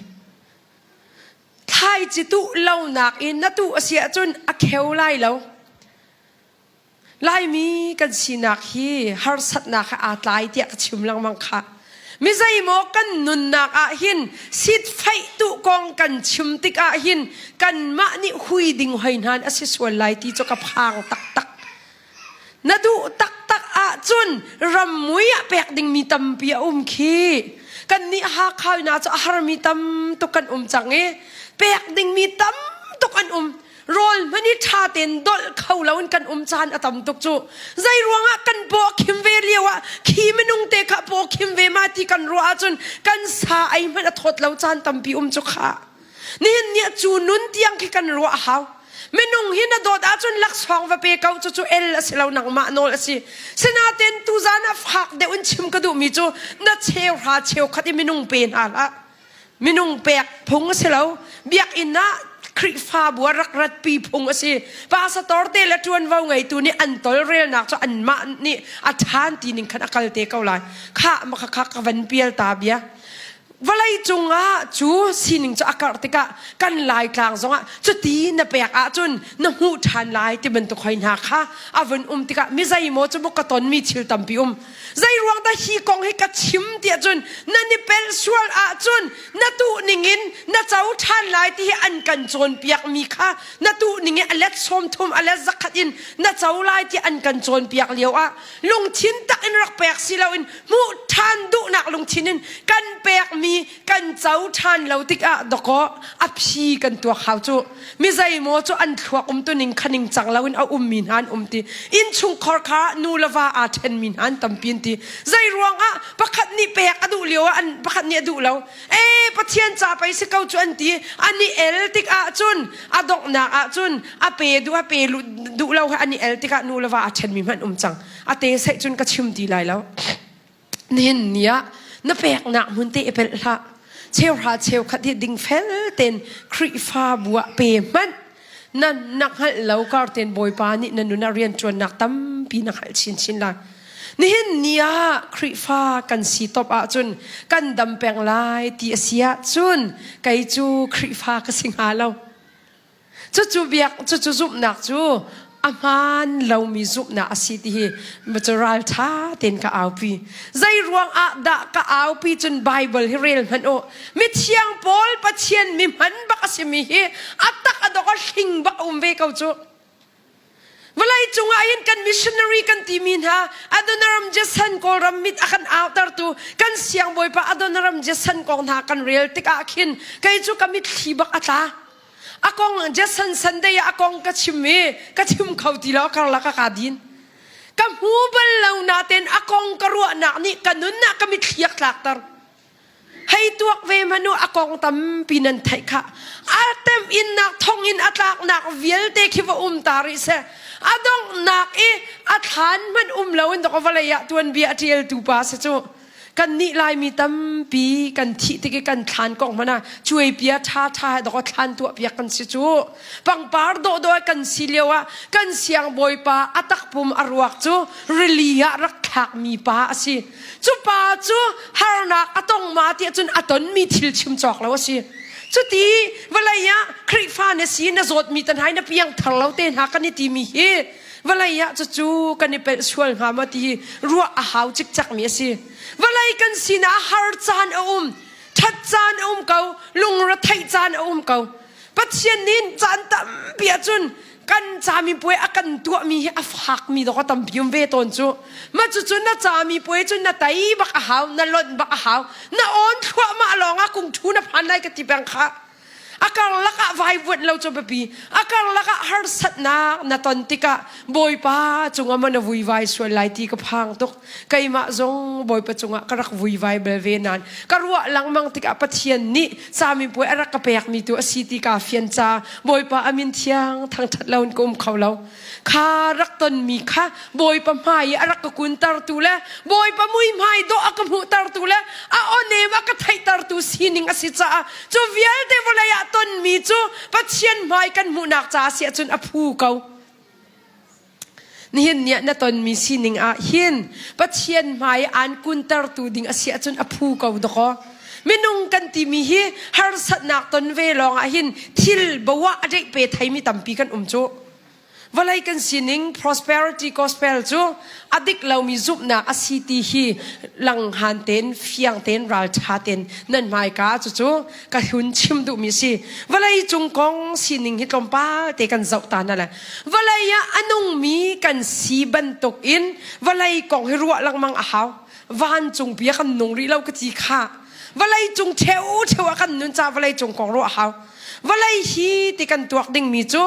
ไทยจิตุเล่านักอินนัตุเสียจนอเคลไลแล้วไล่มีกันสินักฮีฮาร์สัตนักอาตายเตียกชิมลังมังคะมิใจโมกันนุนนักอาหินสิทธิ์ไฟตุกองกันชิมติกอาหินกันมะนิหุยดิ่งหอยนานอาศัยส่วนไล่ที่จะกับพางตักตักนัดูตักตักอาจุนรำมุยเปียกดิ่งมีตำเปียคีกันนี่หาข้าวน่าจะอาหารมีตำตุกันจังเปียกดิ่งมีตำตุกันโรลมันนี่ชาเต็นดอลเข้าแล้วกันจานอตมตุกจูใจรวงอ่ะกันโบคิมเวเลียวอ่ะขี้ไม่นุ่งเตะขะโบคิมเวมาที่กันรัวจนกันสาไอมันทดแล้วจานตัมปีจุกขานี่เนี่ยจูนุนเตียงขี้กันรัวหาวไม่นุ่งหินโดดอาจนลักษองว่าเปเกาจูเอลสิเราหนังมาโนลสิสนาเต็นตูจานะฟักเดอุนชิมกระดูมีจูนัดเชลหาเชลขัดไม่นุ่งเป็นอะไรไม่นุ่งเปียกพงสิเราเบียกอินนะคริฟ้าบัวรักรัดปีพงสิภาษาตอร์เตละจวนว่าไงตัวนี้อันตอเรียนักจะอันมานี่อาจารย์ตีนิงขันอากาศเตะเกาไลข้ามาคักวันเปียลตาเบียวลัยจงอ่ะจูสินิงจะอากาศเตะกันลายกลางจงอ่ะจะตีนเปียกอาจุนนหูทานลายที่มันตุกคอยนักค่ะอาวันเตะมิใจโมจะบุกตอนมีชิลตัมปีใจรวงตาฮีกองให้กัดชิมเตียจุนนั่นนี่เป็นส่วนอาจุนนัตุนิงินนัเจ้าทานลายที่อันกันโจนเปียกมีค่ะนัตุนิงินอเลสชมทุมอเลสจักอินนัเจ้าลายที่อันกันโจนเปียกเลียวอ่ะลงชินตักอินรักเปียกสิเราอินมุทานดุนักลงชินินกันเปียกมีกันเจ้าทานเราติกอะดอกอับชีกันตัวเขาจูมิใจโมจูอันขวกตัวนิงคันิงจังเราอินเอามินฮันตีอินชุงคอร์คานูลาวาอาเทนมินฮันตัมปีนตีใจรวงอ่ะประคัดนี่เปียกอดูเลียวอันประคัดนี่ดูเราปะเทียนจ่าไปสิเก้าจวนตีอันนี้เอลติกอาจุนอดอกนักอาจุนอาเปดูเราอันนี้เอลติกานูลาวาอาเทนมินฮันจังอาเตใส่จุนกระชิมตีไรแล้วนี่เนี่ยนับเปียกหนักมุนเตเปลละเชลราเชลขัดดิ่งเฟลเต็นคริฟ้าบัวเปมันนั่นนักหัดเหล่าการเต็นบอยปานี่นันนุนาเรียนจวนนักตั้มปีนักหัดชินละนี่เห็นเนี่ยคริฟ้ากันสีตบอาจุนกันดำแปลงลายตีเสียจุนไกจูคริฟ้าก็สิงหาเราจูเบียกจูซุบหนักจูอามันเรามีซุปนะอาศิที่มันจะรัลท่าเต็นกับเอาปีใจรวงอาดะกับเอาปีจนไบเบิลฮิเรลมันโอมิเชียงปอลปัจเจียนมีมันบักสิมีเฮอัตตักอดอกหิงบักเวกเอาจูเวลาจงอายันกันมิชชันนารีกันทีมินฮะอดอนารมเจสันกอลรัมมิดอากันเอาตาร์ตูกันเสียงบอยปะอดอนารมเจสันกองท่ากันเรียลติกอาคินกันจูกันมิดขีบักอัตตาอากงเจสันสันเดียอากงกัชิมเขาตีแล้วกันละกัดินกับหูเบลเลวนาเต็นอากงกรัวนักนี่กันนุนนักก็มิเขียกหลักตาให้ตัวเวมนุอากงตั้มปีนันไทยค่ะอาเต็มอินนักทองอินอัตลักนักเวียลเตคิวตาริเซอดองนักอัฐานมันแล้วอินตกวลายะตัวนเบียเทียลตูปาสจูกันนี่ลายมีตั้มปีกันที่ที่กันทานกองมันนะช่วยเปียท่าดอกทานตัวเปียกันสิจูปังปาร์โดยกันสิเลียวกันเสียงบอยปาอัตักปุ่มอรวกจูริลียรักขักมีปาสิจูปาจูฮาร์นักอตองมาเตียจนอตนมีทิลชิมจอกแล้วสิจุดที่เวลายะคริฟ้าเนี่ยสีน่ะสดมีตันหายน่ะเพียงทะเลาะเต้นหากันนี่ตีมีเฮเวลายะจูกันนี่เป็นส่วนหามาที่รัวอาหาวจิกจักมีสิเวลากันสินะฮาร์จานทัดจานเกาลุงรัฐไทยจานเกาปัจเจียนนินจานตั้มเปียจุน กันจามีป่วยอากันตัวมีอัฟหักมีดอกตั้มพิมเวตอนจูมาจุน่าจามีป่วยจุน่าไตบักหาวน่าหล่นบักหาวน่าอ่อนทั่วมาลองอากุงทูน่าพันได้กติบังค่ะอาการลักะไววดเราจะแบบนี้อาการลักะฮาร์สัตนาตอนติกะบอยป้าจงอามันวุ่นวายส่วนไลตีกับพังตุกใครมาจงบอยป้าจงอากรักวุ่นวายเบลเวนันกรัวหลังมังติกะปัทยันนี่สามีป่วยรักกะเปียกมีตัวสิติกาเฟียนจ้าบอยป้าอามินเทียงทางทัดเรากุมเขาเราข้ารักตนมีข้าบอยป้าไม่รักกะกุนตาร์ตูเล่บอยป้ามุยไม่โดอักมุตาร์ตูเล่อาโอเนมากะไทตาร์ตูสินิงอสิจ้าจูเวียลเดวลายตนมีจูปัจเจียนไม่กันมุนักจ้าเสียจนอภูเขานี่เนี่ยนัตอนมีสินิงหินปัจเจียนไม่อันกุนตาร์ตูดิ่งเสียจนอภูเขาดอกไม่นุ่งกันที่มีฮีฮาร์สัตนักตนเวลองหินทิลบัวอะไรเปไทยมีตั้มปีกันจูวลัยกันสินิง prosperity gospel จูอดีตเรามีจุบนะอาศิติฮีหลังหันเต็นฟียงเต็นรัลชาเต็นนั่นหมายก้าจูกะหุนชิมดูมีสิวลัยจงกองสินิงฮิตลมป้าเตกันเจ้าตานั่นแหละวลัยอันงมีกันสีบันตกอินวลัยกองให้รัวหลังมังอาหาววันจงเปียกันนงรีเรากะจีข้าวลัยจงเทวกันนุนจ้าวลัยจงกองรัวอาหาววลัยฮีติกันตัวดิ่งมีจู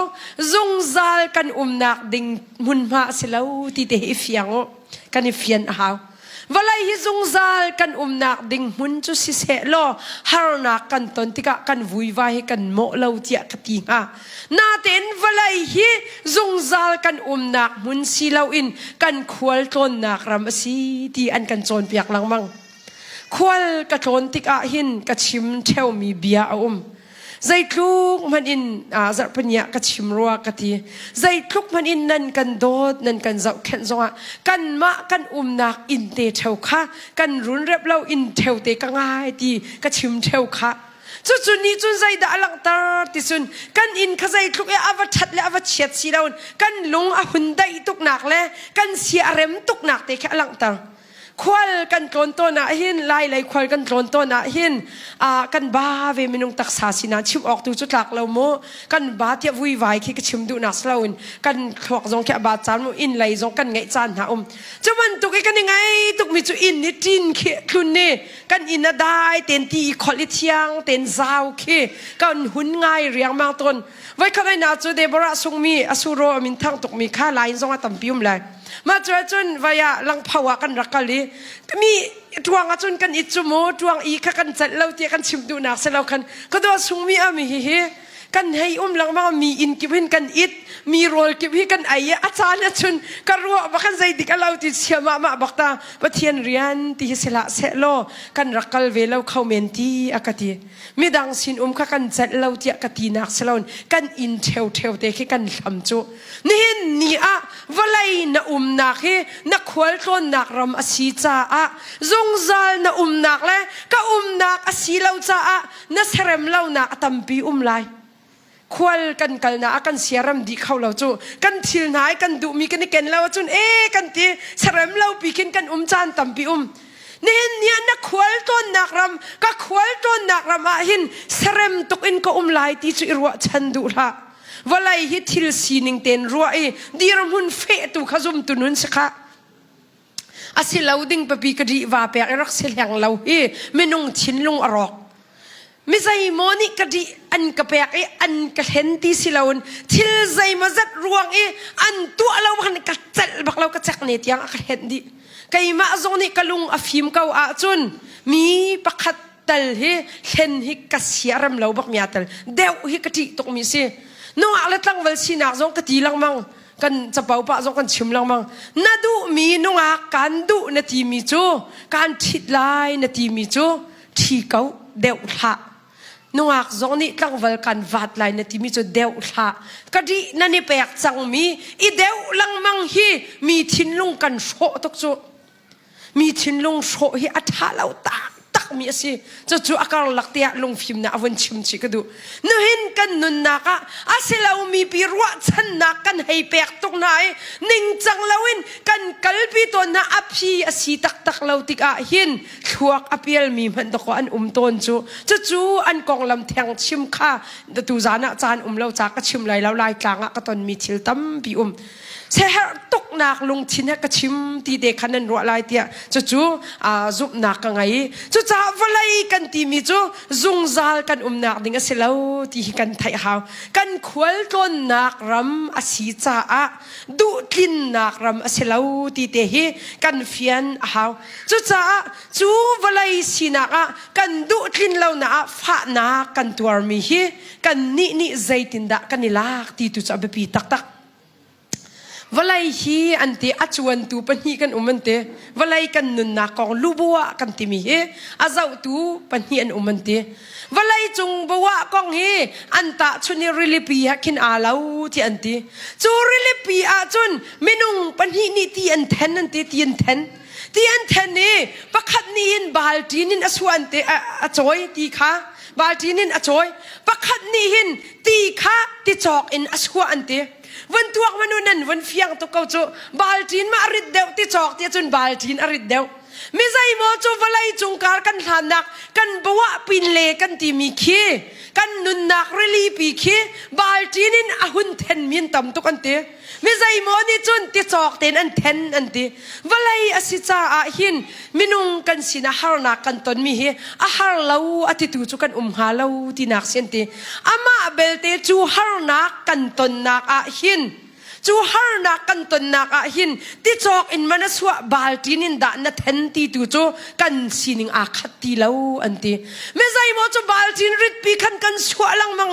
จงซาลกันนักดิ่งมุนมาสิลาวติเตฮิฟียงกันฮิฟียนหาววลัยฮีจงซาลกันนักดิ่งมุนจูสิเสโลฮาร์นักกันตนติกะกันวุยวายกันโมลาวเตียกติงานาเต็นวลัยฮีจงซาลกันนักมุนสิลาวอินกันขวลตนนักรำสีตีอันกันโจนเปียกลังมังขวลกะโจนติกะหินกะชิมเทวมีเบียใจคลุกมันอินจับปัญญากระชิมรัวกะทีใจคลุกมันอินนั่นกันโดดนั่นกันเจ้าแขนจงะกันมะกันนักอินเตเทวค่ะกันรุนเร็บเราอินเทวเตกังไงตีกระชิมเทวค่ะจุดนี้จุดใจด่าหลังตาติสุนกันอินขใจคลุกอวัชัดและอวัเฉียดสีเรากันลงหุ่นได้ตุกหนักและกันเสียเร็มตุกหนักเตะแค่หลังตาควอลกันโกนตัวน่ะหินไล่ควอลกันโกนตัวน่ะหินกันบ้าเวมินุงตักษาสินะชิมออกตัวจุดหลักเราโมกันบ้าเทียบวุ่นวายคิดชิมดูนักสลาวนกันขวกจงแค่บาดจานโมอินไล่จงกันไงจานหาจะมันตุกกันยังไงตุกมีจุอินนิจินเขคุณเนี่ยกันอินน่ะได้เต็นตีคอลิเทียงเต็นซาวเคกันหุ่นง่ายเรียงมาต้นไว้ข้างในน่าจะเดบระทรงมีอสุโรมินทั้งตุกมีข้าไล่จงตั้มพิมเลยมาจนวายลังภาวะกันรักกันเลยมีทวงจนกันอิจโมทวงอีกกันจัดเราเที่ยกันชิมดูนักเสลากันก็ตัวสุงมีอามีเฮกันให้หลังมามีอินกิบเห็นกันอิดมีโรลกิบเห็นกันไอ้อาจารย์จนกันรัวบักันใจดิกันเราติดเสียมาบักตาปะเทียนเรียนที่เสละเสโลกันรักกันเวลาเขาเมนตีอากาศมีดังสินกันจัดเราเที่ยกตีนักเสลากันอินเทวเตะกันทำจูนี่นี่วลัยน่ะนักนักขวัญต้นนักรำอสีจ้าจงซาลน่ะนักเลยก็นักอสีเราจ้าน่ะเสร็มเรานักตั้มปีไลควอลกันกันนะกันเสียรำดีเขาเราจูกันทิลนายกันดูมีกันนี่กันเราจูนกันที่เสร็มเราปีกินกันจานตั้มปีนี่เนี่ยนักขวัญต้นนักรำก็ขวัญต้นนักรำหินเสร็มตุกอินก็ไลที่จุรัวชันดูละวลัยฮิทิลสีนิงเต็นรัวดีรำหุ่นเฟตุขจุมตุนุนสิคะอาศิลาดิ้งปปีกดีว่าเปียกรักเสียงเราไม่นุ่งชินลุงอรอกไม่ใช่โมนิกดีอันกระเปียกอันกระเห็นที่ศิลาวนทิลใจมาจัดรวงอันตัวเราพันกระจัดบักเรากระจักเนตยังกระเห็นดีใครมาจงนี่กะลุงอฟิมเก่าจุนมีประคัดตัลเห็นฮิกระเสียรำเราบักมีตัลเดวฮิกระติตกมีสิน้องอะไรตั้งเวลสินักจงกตีลังมังกันจะเป่าปะจงกันชิมลังมังนาดูมีน้องการดูนาทีมีจูการทิดลายนาทีมีจูที่เขาเดวละน้องจงนี่ตั้งเวลกันวัดลายนาทีมีจูเดวละกะดีนั่นนี่เปียกจังมีอีเดวลังมังฮีมีทินลุงกันโชตกจูมีทินลุงโชฮีอัฐาเราตามีสิจะจู่อาการหลักเตียลงฟิล์มนะวันชิมชิกดูนู่นกันนุนนักอาศิลามีปีรัวชันนักกัน ให้แปกตุกนายนิ่งจังเลวินกันกัลปีตัวน่าอภิอสีตักเลวติกาหินทวกอภิเอลมีมันตะกอันต้นจูอันกองลำแทงชิมข้าตูจานะจานเลวจากก็ชิมไหลแล้วลายกลางก็ตอนมีทิลตั้มปีเสียตกนักลงทิ้งก็ชิมตีเด็กขันนั้นรัวลายเตียจูจุบนักไงจ้าวลายกันตีมีจุงซาลกันนักดิ่งเสลาวตีกันไทยหาวกันขวัญต้นนักรำอาศีจ้าดูทินนักรำเสลาวตีเตะกันเฟียนหาวจูวลายสีนักกันดูทินเหล่านักฟ้านักกันตัวมีกันนี่ใจตินดะกันนิลักตีตุจับปีตักวลัยฮีอันที่อัจวันตูปัญญกันมันเตวลัยกันนุนนักของลูบัวกันที่มีอาเจ้าตูปัญญกันมันเตวลัยจงบัวกองอันตะชนิริลิปีฮักินอาลาวที่อันที่จูริลิปีอาจนเมนุงปัญญนี่ที่อันเทนอันที่อันเทนนี่ประคัดนี่บาลจีนินอสวันเตอจอยตีขาบาลจีนินอจอยประคัดนี่ตีขาตีจอกอินอสวันเตวันตัวมนุษย์นั้นวันเฟียงตุกเขาจูบาลจีนมาอริดเดวที่จอกที่จนบาลจีนอริดเดวไม่ใช่โมจูวลัยจงการกันทานักกันบัวปินเลกันที่มีขี้กันนุนนักเรลีปีขี้บาลจีนินอาหุนเทนมีนต่ำตุกันเตไม่ใช่โมนี่จนที่จอกเทนอันเทนอันเตวลัยอสิจ้าอาหินมินุงกันสินะฮาร์นักกันตนมีอาฮาร์เลวอติตุจุกันหาเลวที่นักเสียนเตอามาเบลเตจูฮาร์นักกันตนนักอาหินจูฮาร์นักกันตนนักหินที่จอกอินมันสวะบาลตินินดานัทเห็นตีตูจูกันสินิงอาคัตตีเลวอันตีไม่ใช่โมจูบาลตินริดปีกันสวะลังมัง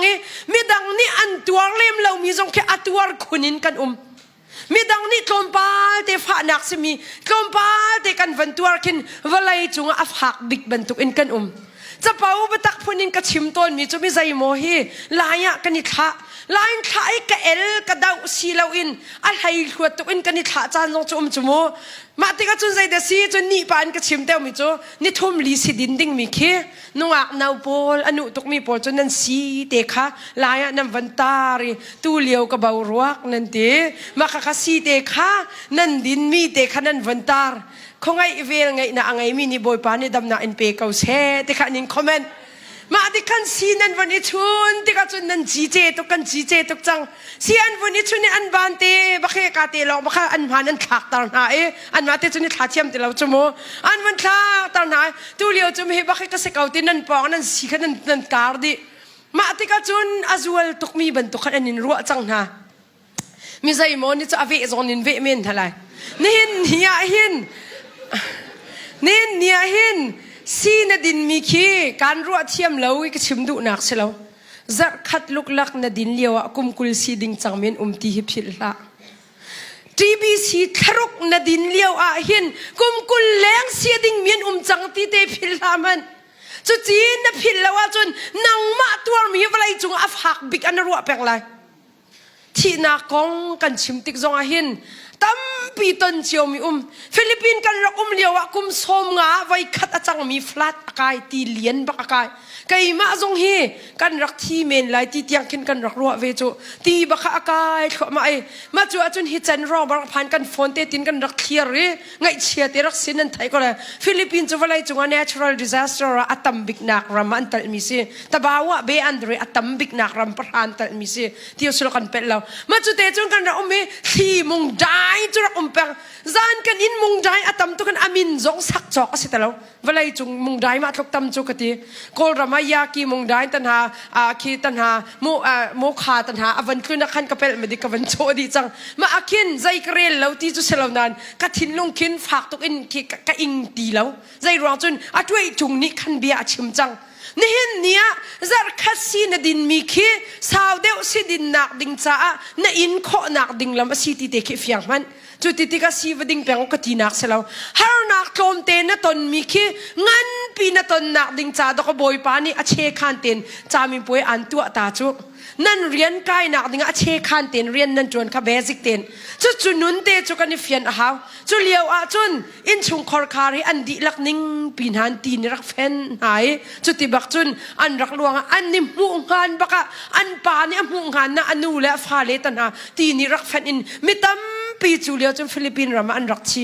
ไม่ดังนี่อันตัวเล่มเรามีจงแค่อัตัวคุนินกันมีดังนี้กลมปาเตฟ้านักสมีกลมปาเตกันวันตัวกินวลัยจงอัฟหักบิกบันตุอินกันจะเป่าบัตักพนินกระชิมต้นมีจะไม่ใจโมฮีลายะกันนิทะลายขายกะเอลกะดาวสีเหลาอินอะไรขวดตุอินกันนิทะจานลงจุ่มจุโมมาติกาจุนใจเดซีจนนี่ปานกระชิมเต้ามีจูนี่ทุ่มลีสิดินดิ้งมีเคนัวนาวโพลอนุตุกมีโพลจนนั้นสีเตคะลายะนันวันตารีตูเลียวกะเบารวกนั่นเตมาคาสีเตคะนั่นดินมีเตคะนั่นวันตาคงไงเวลไงนะไงมีนี่บอยปานี่ดำนาเอ็นเปเขาเช่เตคะนินคอมเมนต์มาดิคันซีนันวันนี้ชุนที่กันชุนนันจีเจตุกันจีเจตุจังซีอันวันนี้ชุนนี่อันบานเตบักเฮกาเตลอกบักอันมานันขักตาหนาอันมาเตชุนนี่ขัดเทียมเตเราจมูอันมันขักตาหนาตูเลียวจมูกบักเฮกเสกเอาเตนันปองนันสีขันนันการดิมาดิกันชุนอาจวลตุกมีบันตุกันอันนินรัวจังนะมิใจมอนี่จะอเวจอนินเวเมนทลายนี่เนียหินซีนดินมีขี้การรัวเทียมเลวก็ชิมดุนักเสลวจัดขัดลุกลักนดินเลียวกุมกุลซีดิงจังเมียนตีหิพิลละทีบีซีทรุกนดินเลียวหินกุมกุลแรงซีดิงเมียนจังตีเตพิลละมันจุดจีนพิลละว่าจนนางมาตัวมีอะไรจงอัฟหักบิกอันรัวแปลงไรที่นักกองกันชิมติกจงหินตั้มปีต้นเชียวมีฟิลิปปินส์กันรักเลียวกุมสมงาไว้ขัดอาจังมีฟลัดกายตีเลียนบักกายไก่มาจงฮีกันรักที่เมนไลตีเตียงกินกันรักรัวเวจูตีบักกายขมามาจูจนฮิจันรอบักพันกันฟอนเตตินกันรักเคียร์ไงเชียเตรักสินันไทยก็เลยฟิลิปปินส์จะว่าไรจงว่า natural disaster อัตมบิกนักรามันตัลมิซีตบาวะเบอันเดรอัตมบิกนักรามประหารตัลมิซีที่สุดกันเป็ดเรามาจูเตจงกันรักที่มุงได้จุรักเปงจานกันอินมุงได้อัตมตุกันอามินจงสักจอกสิแต่เราเวลาจงมุงได้มาทุกตำจุกตีโกลรามายากีมุงได้ตันหาคีตันหาโมคาตันหาอวันคืนนักขันกระเปลไม่ได้กวันโชดีจังมาอาคินใจเกลียเราที่จุเสลานันกัทินลงคินฝากตุกอินกีกะอิงตีเราใจรอจนอัดไว้จุงนิคันเบียชิมจังนี่เห็นเนี่ยจัดคัดซีนดินมีขี้สาวเดียวซีดินนักดิ่งจ้าน่ะอินโคนักดิ่งลำซีติเตคิฟยังมันจุดที่ติกาซีวดิ่งแปลงก็ตีนักเสลาฮาร์นักโจมเตนตนมีขี้งัน ปีนตนนักดิ่งจ่าดอกบอยปานี่อาเชคันเต็นจามิป่วยอันตัวตาจุนั่นเรียนใกล้นักดิ่งอาเชคันเต็นเรียนนั่นจวนค่ะเบสิกเต็นจุนุนเตจุกันนิเฟียนอ้าวจุเลียวจุนอินชุงคอร์คารีอันดีลักนิ่งปีนหันตีนรักแฟนหายจุติบักจุนอันรักลวงอันนิมุงหันบักอันปานี่มุงหันนะอันนูและฟาเลตันหาตีนรักแฟนอินมิตัมปีจูเลียวจนฟิลิปปินส์รามาอันรักชี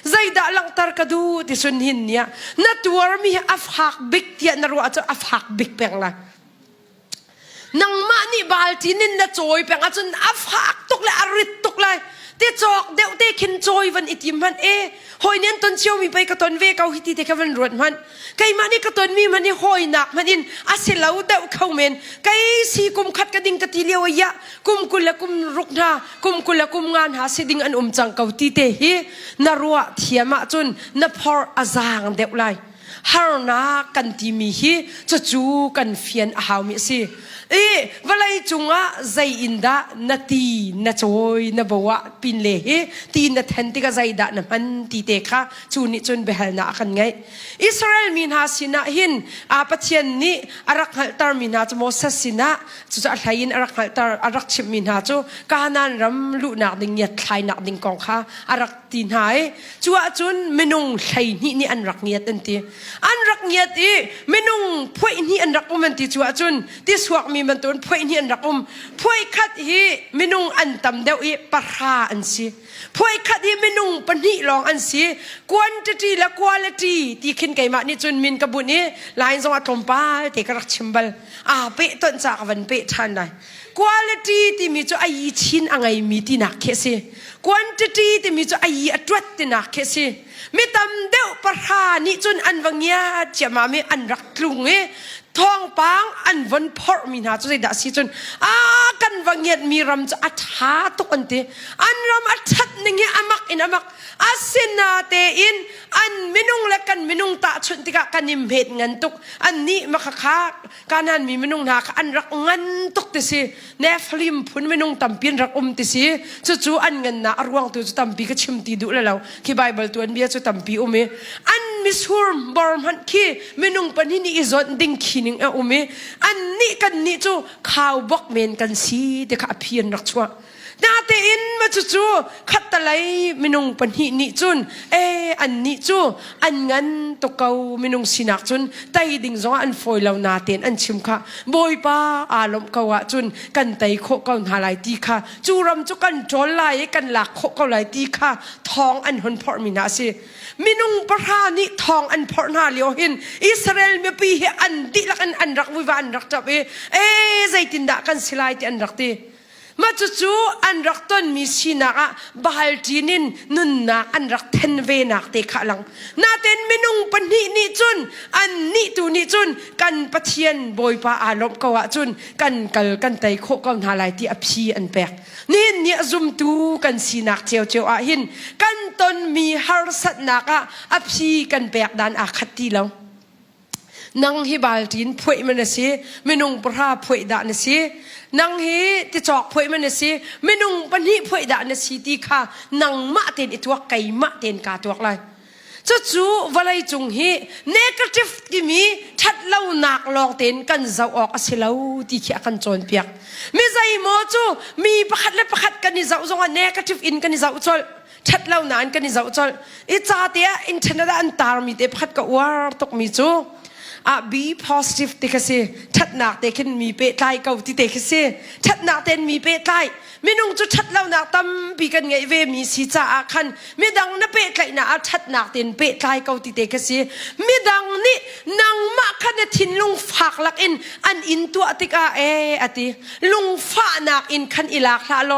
ใจด่าลังตารกดูที่สุนหินเนี่ยนัดตัวมีอัฟหักบิกเทียนรัวจะอัฟหักบิกเป่งละนังมานี่บาลที่นินนัดจอยเป่งจนอัฟหักตุกเลยอริดตุกเลยเตจอกเดวเตขินจอยวันอิติมันหอยเนียนต้นเชียวมีไปกระต้นเวกเอาหิติเตกวันรวดมันไก่มานี่กระต้นมีมันนี่หอยหนักมันอินอาศิลาวเดวเข้าเมนไก่สีกุมขัดกระดิ่งกระตีเลียวยะกุมกุลละกุมรุกนากุมกุลละกุมงานหาสิดิ่งอันจังเกาตีเตฮีนรัวเทียมาจุนนพอร์อาจางเดวไลฮาร์นากันตีมีฮีจะจูกันเฟียนอาหาวมิสิเวลาจุงอ่ะใจอินดานาทีนาจอยนาบัวปินเล่ตีนาทันติกาใจดานามันตีเตค่ะจูนิจนเบลนากันไงอิสราเอลมีนาสินะหินปัจจัยนี้อารักฮัลตาร์มีนาจโมเสสินะจุจะอะไรยินอารักฮัลตาร์อารักชิมมีนาจูกานันรำลุนักดิ่งยัดไทยนักดิ่งกองค่ะอารักตีนหายจูอาจุนเมนุงไทยนี่อันรักเงียดอันตีอันรักเงียดเมนุงพวยนี่อันรักมันตีจูอาจุนที่สวกมีมันตุนพวยนี่อันรักพวยขัดฮีเมนุงอันตำเดียวปะราอันซีพวยขัดฮีเมนุงปนิลองอันซีquantity และ quality ที่ขึ้นไกมานี่จุนมินกบุนี่ลายสวัสดิ์ทมป้าที่กระชิมบลเปะต้นจากวันเปะทันได้ quality ที่มีจุไอชินอะไรมีที่นักเคสิ quantity ที่มีจุไออัตวัดที่นักเคสิไม่ตำเดียวปะรานี่จุนอันวังยาจะมาไม่อันรักลุงทองปังอันวันพอมีนาจุดดัชนีจนกันวังเงียดมีรำจะอัฐาตุกันเตอันรำอัฐัดนึงเงี้ยอามักอินอามักอาศินาเตอินอันมินุงเล็กกันมินุงตาชุนติกะกันนิมเหตุเงินตุกอันนี้มักค้าการนั้นมีมินุงนาอันรักเงินตุกติสิเนฟลิมพุนมินุงตัมปีนรักติสิจู่อันเงินนาอรวงตัวจุตัมปีก็ชิมตีดูแล้วคีไบเบิลตัวอันเบียจุตัมปีอันมิสฮูร์บอร์มฮันคีมินุงปนินี่อิจอนดิ้งคีนิงอันนี้กันนี่จู่ข่าวบอกเมนกันสีเด็กอภิญรักชัวนาเตอินมาจู่ขัดตะไลมินุงปันหินี่จุนอันนี้จู่อันงั้นตกเอามินุงสินักจุนไตดิ่งจงอันฟอยเหล่านาเตนอันชิมค่ะบอยป้าอารมณ์เขาว่าจุนกันไตโคเกาหาไหลตีค่ะจู่รำจุกันโจลไลกันหลักโคเกาไหลตีค่ะทองอันหนพอมินาสิมินุงปะรานิทองอันพอนาเลียวหินอิสราเอลมีปีเหอันดิลักอันรักวิวาอันรักจับใจตินดากันสิไลที่อันรักตีมาจู่อันรักต้นมีสินักบาลจีนินนุนนักอันรักเทนเวนักเตะขลังนาเตนมินุงปันนี่จุนอันนี่ตูนี่จุนกันปะเทียนบอยปาอารมณ์กว่าจุนกันไตโคกันหาไหลที่อภิอันแปกนี่เนี่ยซุ่มตูกันสินักเจียวหินกันต้นมีฮาร์สัตนักอภิกันแปกดันอาคัตตีแล้วนังฮิบาลตินพวยมันสิมินุงปราพวยดานสินังฮิติจอกพวยมันสิมินุงปันฮิพวยดานสิตีค่ะนังมะเต็นอิตัวไก่มะเต็นกาตัวไรจู่วลัยจุงฮิเนกาทีฟที่มีชัดเล่าหนักลองเต็นกันจะออกสิเล่าที่เขียกันโจนเปียกไม่ใจโมจู่มีประคัดและประคัดกันนี่จะส่งเนกาทีฟอินกันนี่จะจอลชัดเล่านานกันนี่จะจอลอิจาเตียอินเทอร์เน็ตอันตารมีเตประคัดกับวาร์ตกมีจู่be positive ติกสิชัดหนักเด็กขึ้นมีเปตไลเก่าที่เด็กสิชัดหนักเต็นมีเปตไลไม่นุ่งจุดชัดเล่าหนักตั้มปีกันไงเวมีสีจ่าคันไม่ดังนับเปตไลน่ะชัดหนักเต็นเปตไลเก่าที่เด็กสิไม่ดังนี่นางมาคันทินลุงฝากหลักอินอันอินตัวติกาอติลุงฝากหนักอินคันอิลักละโล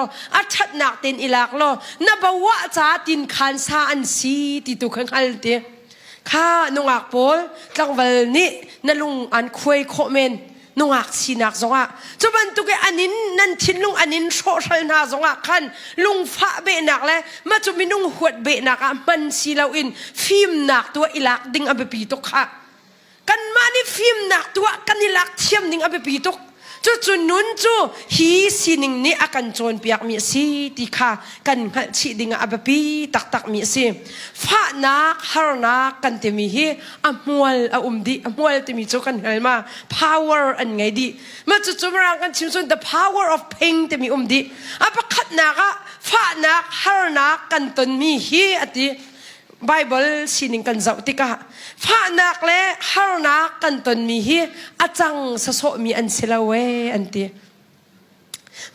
ชัดหนักเต็นอิลักโลนับว่าจ่าตินคันซาอันสีติตุขังฮัลเตข้านงอักโพลตั้งวันนี้นั่นลุงอันคุยโคเมนนงอักสินักจงอ่ะจุบันตุกอันนี้นั่นทิ้งลุงอันนี้โชว์ชัยนาจงอ่ะคันลุงฟ้าเบนักเลยมาจุมินุงหัวเบนักมันสีเราอินฟิล์มหนักตัวอิลักดิ่งอับปีตุกค่ะกันมานี่ฟิล์มหนักตัวกันอิลักเทียมดิ่งอับปีตุก จุนุนจูฮีสินิงนี่อากันจวนเปียกมีสิติค่ะกันชีดิงอาบปีตักมีสิฟ้านักฮาร์นักกันเตมีฮีอมวลดีอมวลเตมีจูกันเฮลมา power อันไงดีมาจุมรังกันชิมส่วน the power of pain เตมีดีอาปะขัดนักฟ้านักฮาร์นักกันตนมีฮีอติBible สินิงกันเจ้าติกะฟ้านักเล่ฮาร์นักกันตนมีฮีอาจังสะโสมีอันเซลเวอันตี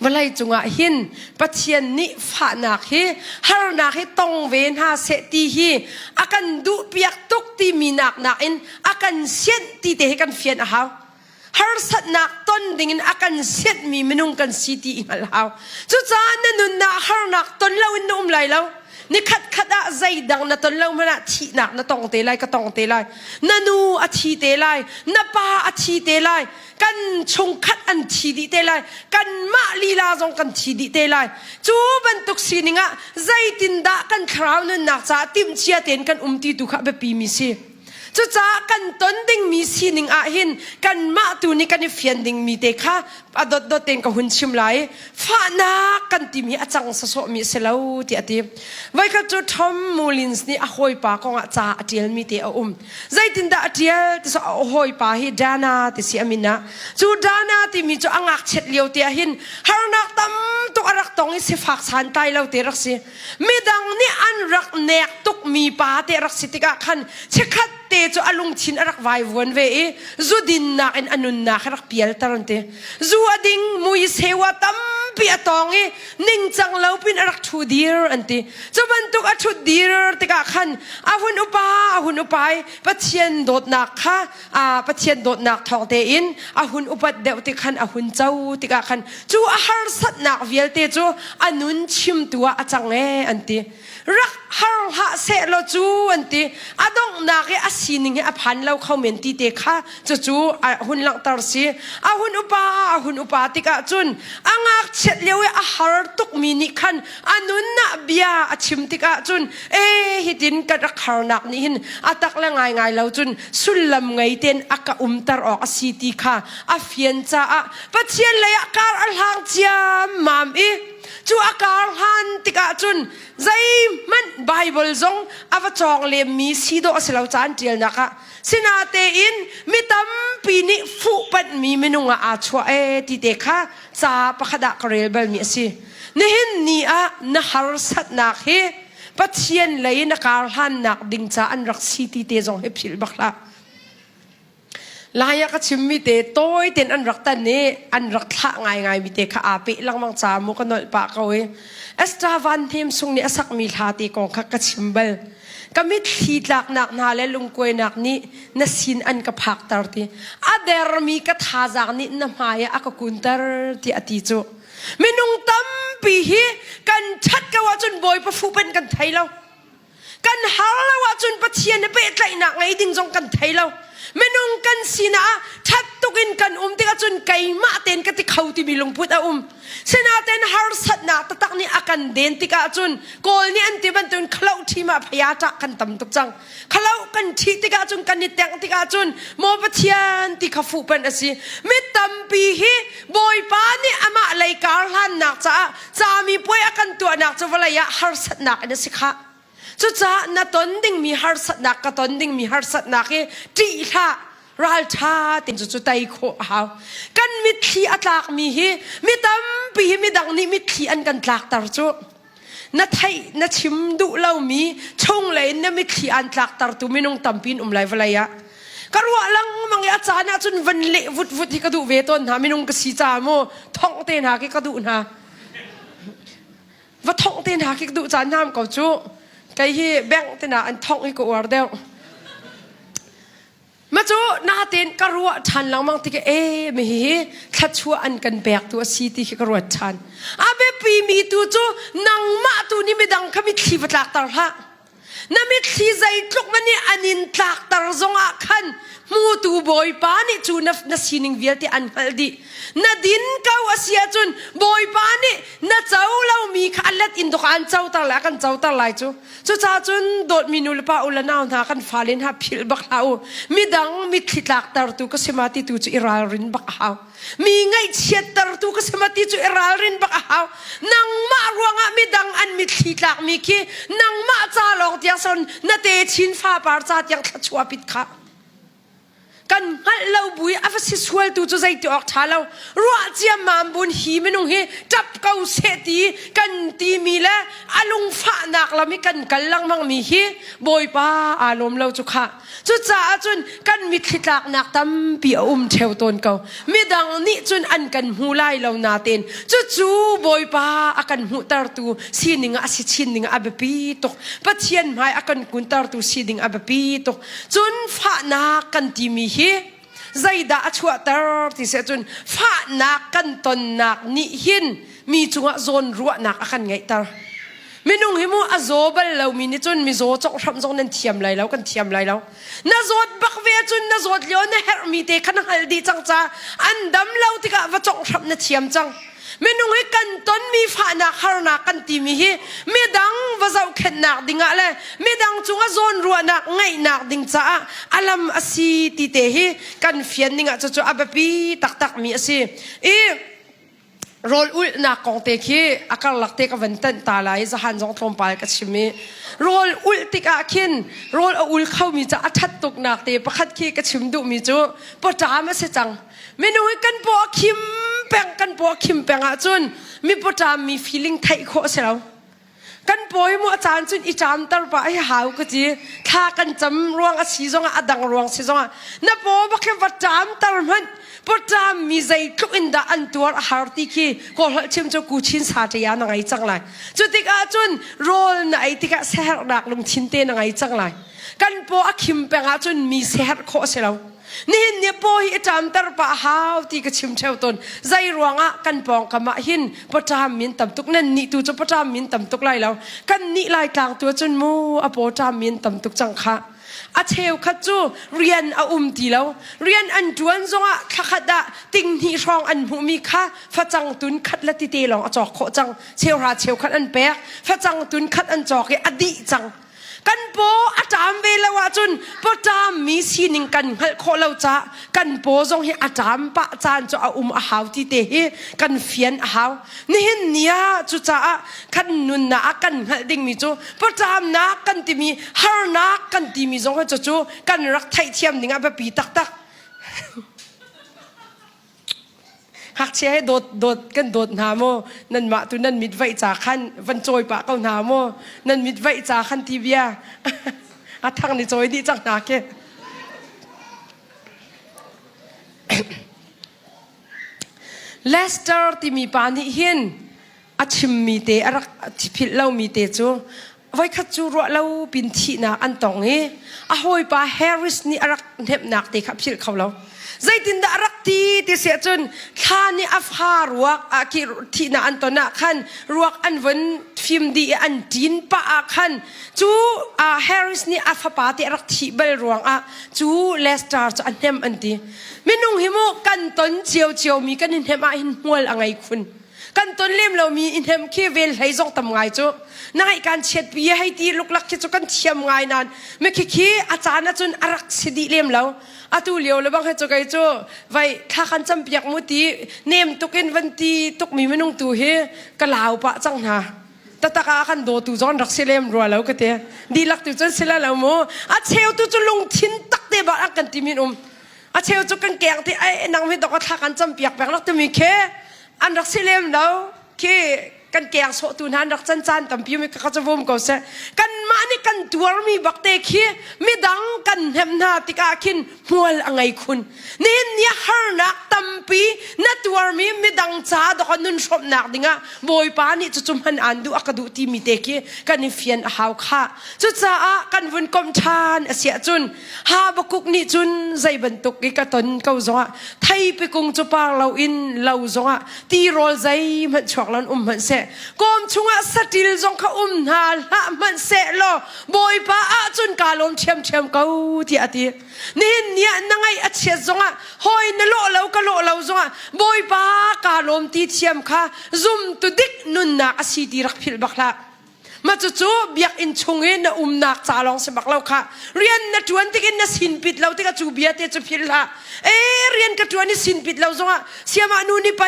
เวลาจุงอ่ะหินปัจเจียนนิฟ้านักฮีฮาร์นักฮีตองเวนหาเสตีฮีอากันดูเปียกตุกตีมีนักอินอากันเสียนตีเตะกันเฟียนฮาวฮาร์สัตนักต้นดิ่งอากันเสียดมีมนุงกันสีตีอิงฮาวจุจ้านั่นนุนนักฮาร์นักต้นเล่าอินนุ่มไหลแล้วนี่ขัดใจดังนั่นตอนเล่ามันทีนักนั่นตองเตลัยก็ตองเตลัยนั่นนูอทีเตลัยนั่นป้าอทีเตลัยกันชงขัดอันทีดีเตลัยกันมาลีลาจงกันทีดีเตลัยจูบันตุกสีนิงะใจตินดากันคราวนั้นนักจ้าติมเชียเต็นกันตีตุขะแบบปีมิซีจุจ้ากันต้นดิ่งมีสีนิงอาหินกันมาตูนี่กันเฟียนดิ่งมีเตค่ะอดเต็งกับหุ่นชิมไหลฟ้านักกันติมีอาจังสะโสมีเสลาวที่อดีไว้กับจุดทอมมูลินส์นี่อโหยปากของอาจารย์อดีลมีเตอใจตินดาอดีลที่สอโหยปาฮิดานาที่เสียมินะจูดานาที่มีจูอังอักเช็ดเลี้ยวที่หินฮาร์นักตั้มตุกรักตองอิสิฟักสันไตเราเตรักสิไม่ดังนี่อันรักเนกตุกมีปาเตรักสิติกะขันเช็คขัดเตจูอลุงชินรักไว้วนเวจูดินนักอันนุนนักรักเปียลตรันเตจูอดิงมุยเสวะตั้มเปียตองนิ่งจังเล่าเป็นรักทูดีร์อันตีจูบันตุกอทูดีร์ติกะขันอาหุนอุปายปัจเจียนโดดนักค่ะปัจเจียนโดดนักทองเตอินอาหุนอุปเดวติขันอาหุนเจ้าติกะขันจูอาหารสัตนักเวลเตจูอนุนชิมตัวอาจังอันตีรักฮาร์ฮะเสลจูอันตีอดงนักอาศินิงอภันเราเข้าเมนตีเตค่ะจูหุ่นหลังตาสีหุ่นอุปาติกะจุนอังอักเช็ดเลี้ยวอาหารตุกมินิคันอนุนนับเบียชิมติกะจุนฮิดินกัดรักฮาร์นักนี่หินตักละง่ายเราจุนสุลลำไงเต็นอักตารออกสีติค่ะอาเฟียนจ้าปัจเจียนเลยอาการอัลฮังเจียมามจูอาการฮันติกะจุนใจมันไบเบิลซงอวจองเลมีสีโดสลาวจานเจียนนะคะสินาเตอินมิตัมปีนิฟุปัดมีเมนุงอาชัวติเตค่ะซาปะขดากเรลเบลมีสินี่หินนี่นหารสัตนักเฮปัจเจียนเลยนักการฮันนักดิ่งจ้าอันรักสีติเตจงเฮพิลบักละลายก็ชิมมิเตโต้ยเต็นอันรักตันนี้อันรักละง่ายมิเตค่ะอาเปลังมังจามุกันนอลปากเอาเอสตราวันทีมสุงเนี่ยสักมีลาตีกองคักกชิมเบลก็มิทีหลักหนักนาเลลุงกวยหนักนี้น่าสินอันกับผักตาร์ตีอาเดรมีก็ท่าจากนี้น้ำหายอากกุนตาร์ที่อติจูเมนุงตั้มปีฮีกันชัดกว่าจนบอยปะฟูเป็นกันไทยเรากันหาแล้วว่าจนปะเทียนเปะใจหนักไงดิ่งจงกันไทยเราเมนุงกันสินะชัดตุกินกันติกาจนไก่มาเต็นกันที่เขาที่มีลงพุทธเสนาเต็นฮาร์สัตนักตักนี่อากันเดินติกาจนกอลนี่อันที่บันทุนขลุ่ที่มาพยาจักกันตำตุกจังขลุ่กันที่ติกาจนกันนิแต่งติกาจนโมปะเทียนที่เขาฟูเป็นสิมิตัมปีฮีบอยปานี่อามาเลยการหันนักจ้ามีป่วยอากันตัวนักจะวลายฮาร์สัตนักนี่สิค่ะจุจ้าณตอนดิ่งมีฮาร์สัตนักกับตอนดิ่งมีฮาร์สัตนักจีท่ารัลชาตินจุดใจโคหากันมิตรีอัตลักมีฮีมิตัมปีมิดังนี้มิตรีอันกันลักตาร์จูนัดให้นัดชิมดูเล่ามีชงเลยนัมิตรีอันลักตาร์ตูมินงตัมปินไลฟ์ไรยะกรัวลังมังยาจานะจนวันเละวุดที่กระดูเวตนหามินงกสีจามโมท่องเต้นหากิกระดูนะว่าท่องเต้นหากิกระดูจานน้ำกับจูไก่ฮีแบงเต้นหาอันท่องให้กูวาร์เดลมาจูนาเต็นกรัวชันหลังมังติกไม่เห็นขัดชัวอันกันแบกตัวสีติกรัวชันอาเบปีมีตัวจูนังมาตัวนี้ไม่ดังขมิทีวัดหลักตาละน้ำมิทีใจทุกมันนี่อันนินหลักตาจงอาคันมูตัวบอยปานี่จูนัสินิงเวียที่อันฮัลดีนาดินเก้าอาเซียจุนบอยปานี่นาเจ้าเรามี ข้าเล็ดอินโดกันเจ้าตาละกันเจ้าตาไหลจูจ้าจุนโดดมินุลปาอุลนาวนากันฟาลินฮาพิลบักลาวมีดังมีทิดลักตาร์ตูก็สมาติตูจูอิรารินบักฮาวมีไงเชียตาร์ตูก็สมาติจูอิรารินบักฮาวนังมารวงะมีดังอันมีทิดลักมีคีนังมาจ้าลองเดียงสนนาเตชินฟ้าปาร์จ้ายังทัชวาปิดขากันฮัลโหลบุยอาฟสิสวลตูจูใจตัวออกท้าเรารัวเจียมามบุญฮีไม่นุ่งเฮจับเกาเสตีกันตีมีและอาลุงฟ้านักละมีกันกันลังมังมีฮีบอยป้าอารมณ์เราจุกะจุจ้าจุนกันมีทิดลักนักตั้มปีเทวตนเกามีดังนี้จุนอันกันหูไล่เรานาเตนจูบอยป้าอากันหูตาตูสีนิงอาสิชินนิงอาเบปีตกปัจเจียนหมายอากันกุนตาตูสีนิงอาเบปีตกจุนฟ้านักกันตีมีใจด่าชัวตาที่เสียจนฟ้านักกันตนนักนิหินมีจังหวะโซนรัวนักอากันไงตาไม่นุ่งหิมูอาโซบัลเรามีนิจนมีโซจงทำจงนั่นเทียมไรแล้วกันเทียมไรแล้วน่าโซบักเวจุนน่าโซเลี้ยวน่าเฮร์มีเตขันฮัลดีจังจ้าอันดำเราที่กะว่าจงทำนั่นเทียมจังไม่นุ่งให้กันต้นมีฟ้านักฮาร์นักกันตีมีฮีไม่ดังว่าจะเข็นนักดิ่งอะไรไม่ดังจงอาโซนรัวนักไงนักดิ่งจ้าอัลลัมอาศีติเตฮีกันเฟียนดิ่งอ่ะจู่ๆอาแบบปีตักมีอาศีโรลอุลนักของเตคีอาการหลักเตกวันตันตาลายจะหันจงทรมปายกับชิมีโรลอุลติกาคินโรลอุลเข้ามีจะอัดทัดตกนักเตประคัดคีกับชิมดุมีจู่ปะจามาเสจังไม่นุ่งให้กันปอคิมแปงกันปอคิมแปงอ่ะจุนมีปะจามี feeling ไทยโคเสียแล้วกันปอยมัวจานจุนอีจามตร์ปะให้หาวก็จีถ้ากันจำรวงอาศีจงอาดังรวงศีจงอานับปอบักแค่วัดจามตร์มันปะจามมีใจทุกอินดาอันตัวฮาร์ติคีก็หลักชิมจะกูชินสาจะยานังไงจังไรจุดที่อาจุนโรลนังที่กะเสียรักลงชินเตนังไงจังไรกันปออาคิมแปงอาจุนมีเสียโคเสียแล้วนี่เนี่ยพอฮิจามตร์ปะหาวที่กชิมเชวตนใจรวงอ่ะกันปองกมาหินปะจามมินต่ำตุกนั่นนี่ตัวจะปะจามมินต่ำตุกไล่แล้วกันนี่ไล่กลางตัวจนมูอปอจามมินต่ำตุกจังค่ะอาเชวขัดจูเรียนอาตีแล้วเรียนอันจวนจงอ่ะขัดดะติงที่ช่องอันหูมีค่ะฟจังตุนขัดละติเตลองอจอกโคจังเชวราเชวขัดอันเป๊กฟจังตุนขัดอันจอกอดีจังกันโปอาจารย์เวลาว่าจุนปจามมีสีนิงกันโคเราจะกันโปทรงให้อาจารย์ปะจานจะเอาอาหาวที่เตะกันเฟียนอาหาวนี่เห็นเนี่ยจุจ้ากันนุนนักกันดิ่งมีจูปจามนักกันที่มีฮาร์นักกันที่มีทรงให้จูกันรักไทยเทียมดิ่งแบบปีตักหักเชให้โดดกันโดดหาโมนั่นมาตุนั่นมิดไว้จากขันวันโจยปะเขาหาโมนั่นมิดไว้จากขันทีเบียอาทางในโจยดีจังนาเกเลสเตอร์ที่มีปานิหินอาชิมมีเตอรักที่พิลเรามีเตจูไว้ขัดจูรัวเราปินทีนาอันตองเฮอาหอยปาแฮร์ริสนี่อรักเน็บนักเตขับพิลเขาเราใจตินดารักทีที่เสียจนข้านี่อัฟฮารัวอากิที่น่าอันตนะขันรัวอันวันฟิล์มดีอันจีนปะขันจูแฮร์ริสนี่อัฟปาที่รักทีเบลรัวจูเลสตาร์จะอันเทมอันทีไม่นุ่งหิมกันต้นเจียวมีกันเทมอินหัวละไงคุณกันต้นเล่มเรามีอินเทมคีเวลให้จงทำไงจูนายการเช็ดปีให้ตีลุกลักที่จูกันเทียมไงนานไม่คิดอาจารย์จนอรักสิดีเล่มเราอาตูเลียวแล้วบางให้จูไกจูไว้ถ้าขันจำเปียกมุตีเนมตุกินวันตีตุกมีไม่นุ่งตูเฮก็ลาวปะจังนะแต่ตะกาขันโดตูจอนรักเสลมรัวแล้วก็เตะดีลักตูจนเสลแล้วโมอาเชลตูจนลงทิ้นตักเตะบากันตีมินอาเชลจูกันแกงที่ไอ้นางไม่ตกถ้าขันจำเปียกแบงลักตูมีแค่อันรักเสลมแล้วแค่กันแกงโซตูนันรักจันตั้มพิวมีข้าจะวมก็เสกันมานี่กันตัวมีบักเตคีไม่ดังกันเห็นหน้าติกาคินมัวละไงคุณนี่เนี่ยฮาร์นักตั้มปีนัดตัวมีไม่ดังจ้าดอกนุนชอบนักดิ่งอ่ะบอยปานี่จุ่มหันอันดูอักดูทีมีเตคีกันนี่เฟียนหาวข้าจุดจ้ากันวนกอมชานเสียจุนหาบกุกนี่จุนใจบรรทุกกิกตันเก้าจงอ่ะไทยไปกงจุปาเราอินเราจงอ่ะตีโรลใจมันชวกลันมันเส กอมชงะสติลจงข้านาละมันเสโลบอยป้าจุนกาลมเชียมเกาที่อดีนี่เนี่ยนั่งไงอัจฉริยจงะหอยนโลเราก็โลเราจงะบอยป้ากาลมที่เชียมข้าซุ่มตุดิกนุนนักสีดีรักพิลบักละมาจู่ๆเบียกอินชงเงินนักจ่าลองสมัครเราค่ะเรียนนัดวันที่กินนัสินปิดเราที่กจู่เบียเตจูพิลละเรียนกัจวันนี้สินปิดเราจงอ่ะเสียมานูนี่ไป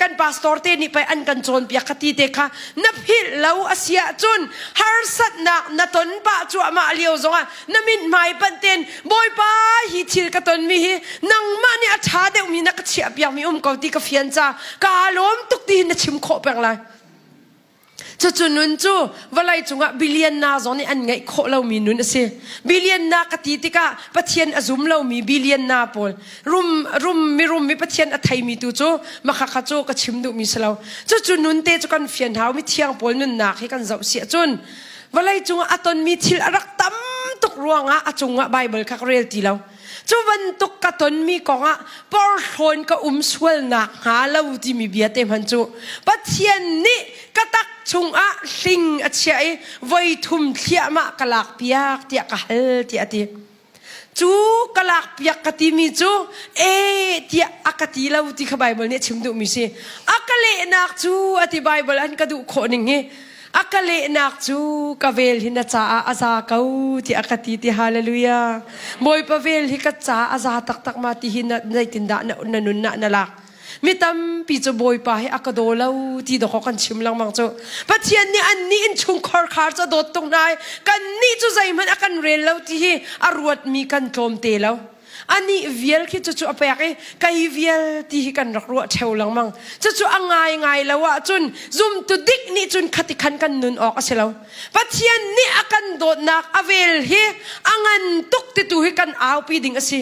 กันพาสปอร์ตนี่ไปอันกันโจนเบียกตีเตค่ะนับพิลเราอาเซียจุนฮาร์สัตนักนัตนป้าจู่มาเลียวจงอ่ะน้ำมินไม่ปันเต็นบอยป้าฮิชิลกัตนมีฮินังมานี่อาชาเดมีนักเชียบยังมีกอตีกาเฟียนจ้ากาลมตุกตีนัชิมโคเปงไรจู่นุนจู่ว่าไรจงอ่ะบิลเลียนนาจงนี่อันไงโคเรามีนุนสิบิลเลียนนากติติกะปัจเจียนอซุมเรามีบิลเลียนนาปอลรุมมีปัจเจียนอัฐัยมีตัวจู่มาขักจู่ก็ชิมดูมีสลาวจู่นุนเตจุกันเฟียนหาวมีเทียงปอลนุนนักให้กันเจ้าเสียจุนว่าไรจงอ่ะตอนมีทิลรักตั้มตุกรวงอ่ะจงอ่ะไบเบิลคักเรียลตีเราจู่วันตุกกะตนมีกองอ่ะปอร์ชอนก็สวลนักหาเราที่มีเบียเต็มหันจู่ปัจเจียนนี่กะตักชงอะสิงอะเชยไว้ทุ่มเทียมะกะลักเปียกเตียกะฮัลเตียตีจูกะลักเปียกกะตีมีจูเตียอะกะตีเราที่ขบายบอลเนี่ยชิมดูมีสิอะกะเลนักจูอธิบายบอลอันกะดูโคนึงเฮอะกะเลนักจูกะเวลหินะจ้าอาซาเกาที่อะกะตีที่ฮาเลลูยาบอยปะเวลหิกะจ้าอาซาตักมาที่หินะในตินดานะนุนนะลักมิตามปีจะบอยไปให้อากาโดเลาที่ดอกกันชิมลังมังโจปัจจัยนี้อันนี้อินชุงคอร์คาร์จะโดดตรงไหนกันนี่จะใจมันอากันเรียนแล้วที่อรวดมีกันโจมเตะแล้วอันนี้เวียลคิดจู่ๆไปอะไรกันเวียลที่กันรักรัวเทวลังมังจู่ๆอ่างไงแล้วว่าจนซุ่มตุดิกนี่จนขัดขันกันนุนออกเสียแล้วปัจจัยนี้อากันโดดนักอเวลเฮอ่างตุกติดตัวให้กันเอาปีดิ่งสิ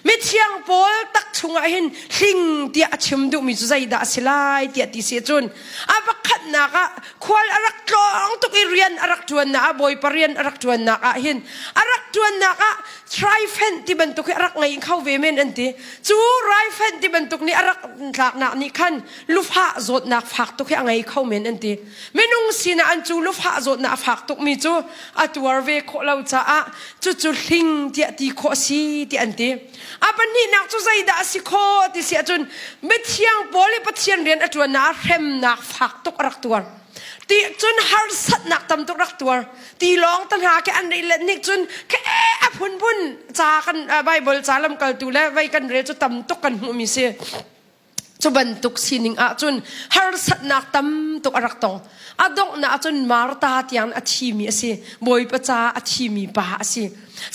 ไม่เชียงโพลตักชงอาหินสิงเตียชิมดูมีจุใจด่าสิไลเตียติเสียจนอาบักขัดนักควายอรักจองตุกเรียนอรักจวนนักบอยปเรียนอรักจวนนักหินอรักจวนนักทริเฟนที่บรรทุกอรักไงเข้าเวเมนอันที่จูไรเฟนที่บรรทุกนี่อรักหลักนักนี่ขันลูกฟ้าจดนักฝักตุกไงเข้าเมนอันที่ไม่นุ่งสินะอันจูลูกฟ้าจดนักฝักตุกมีจูอัตัวเวโคเราจะจู่สิงเตียตีโคสีที่อันที่อาปันนี่นักจุใจด่าสิโคที่เสียจนไม่เที่ยงโพลิปัจเจียนเรียนอัตัวนักเรมนักฝักตุกรักตัวตีจนฮาร์สัตนักตำตุกรักตัวตีร้องตันหาแค่อันใดเล่นนิกจนแค่พุ่นจากันไบเบิลจาลำกัลตูและไว้กันเรียจะตำตุกกันหูมีเสียจุบันตุกสินิงจนฮาร์สัตนักตำตุกรักตองดงน่าจนมาร์ตาที่อันชีมีสิบอยปะจ้าชีมีป่าสิ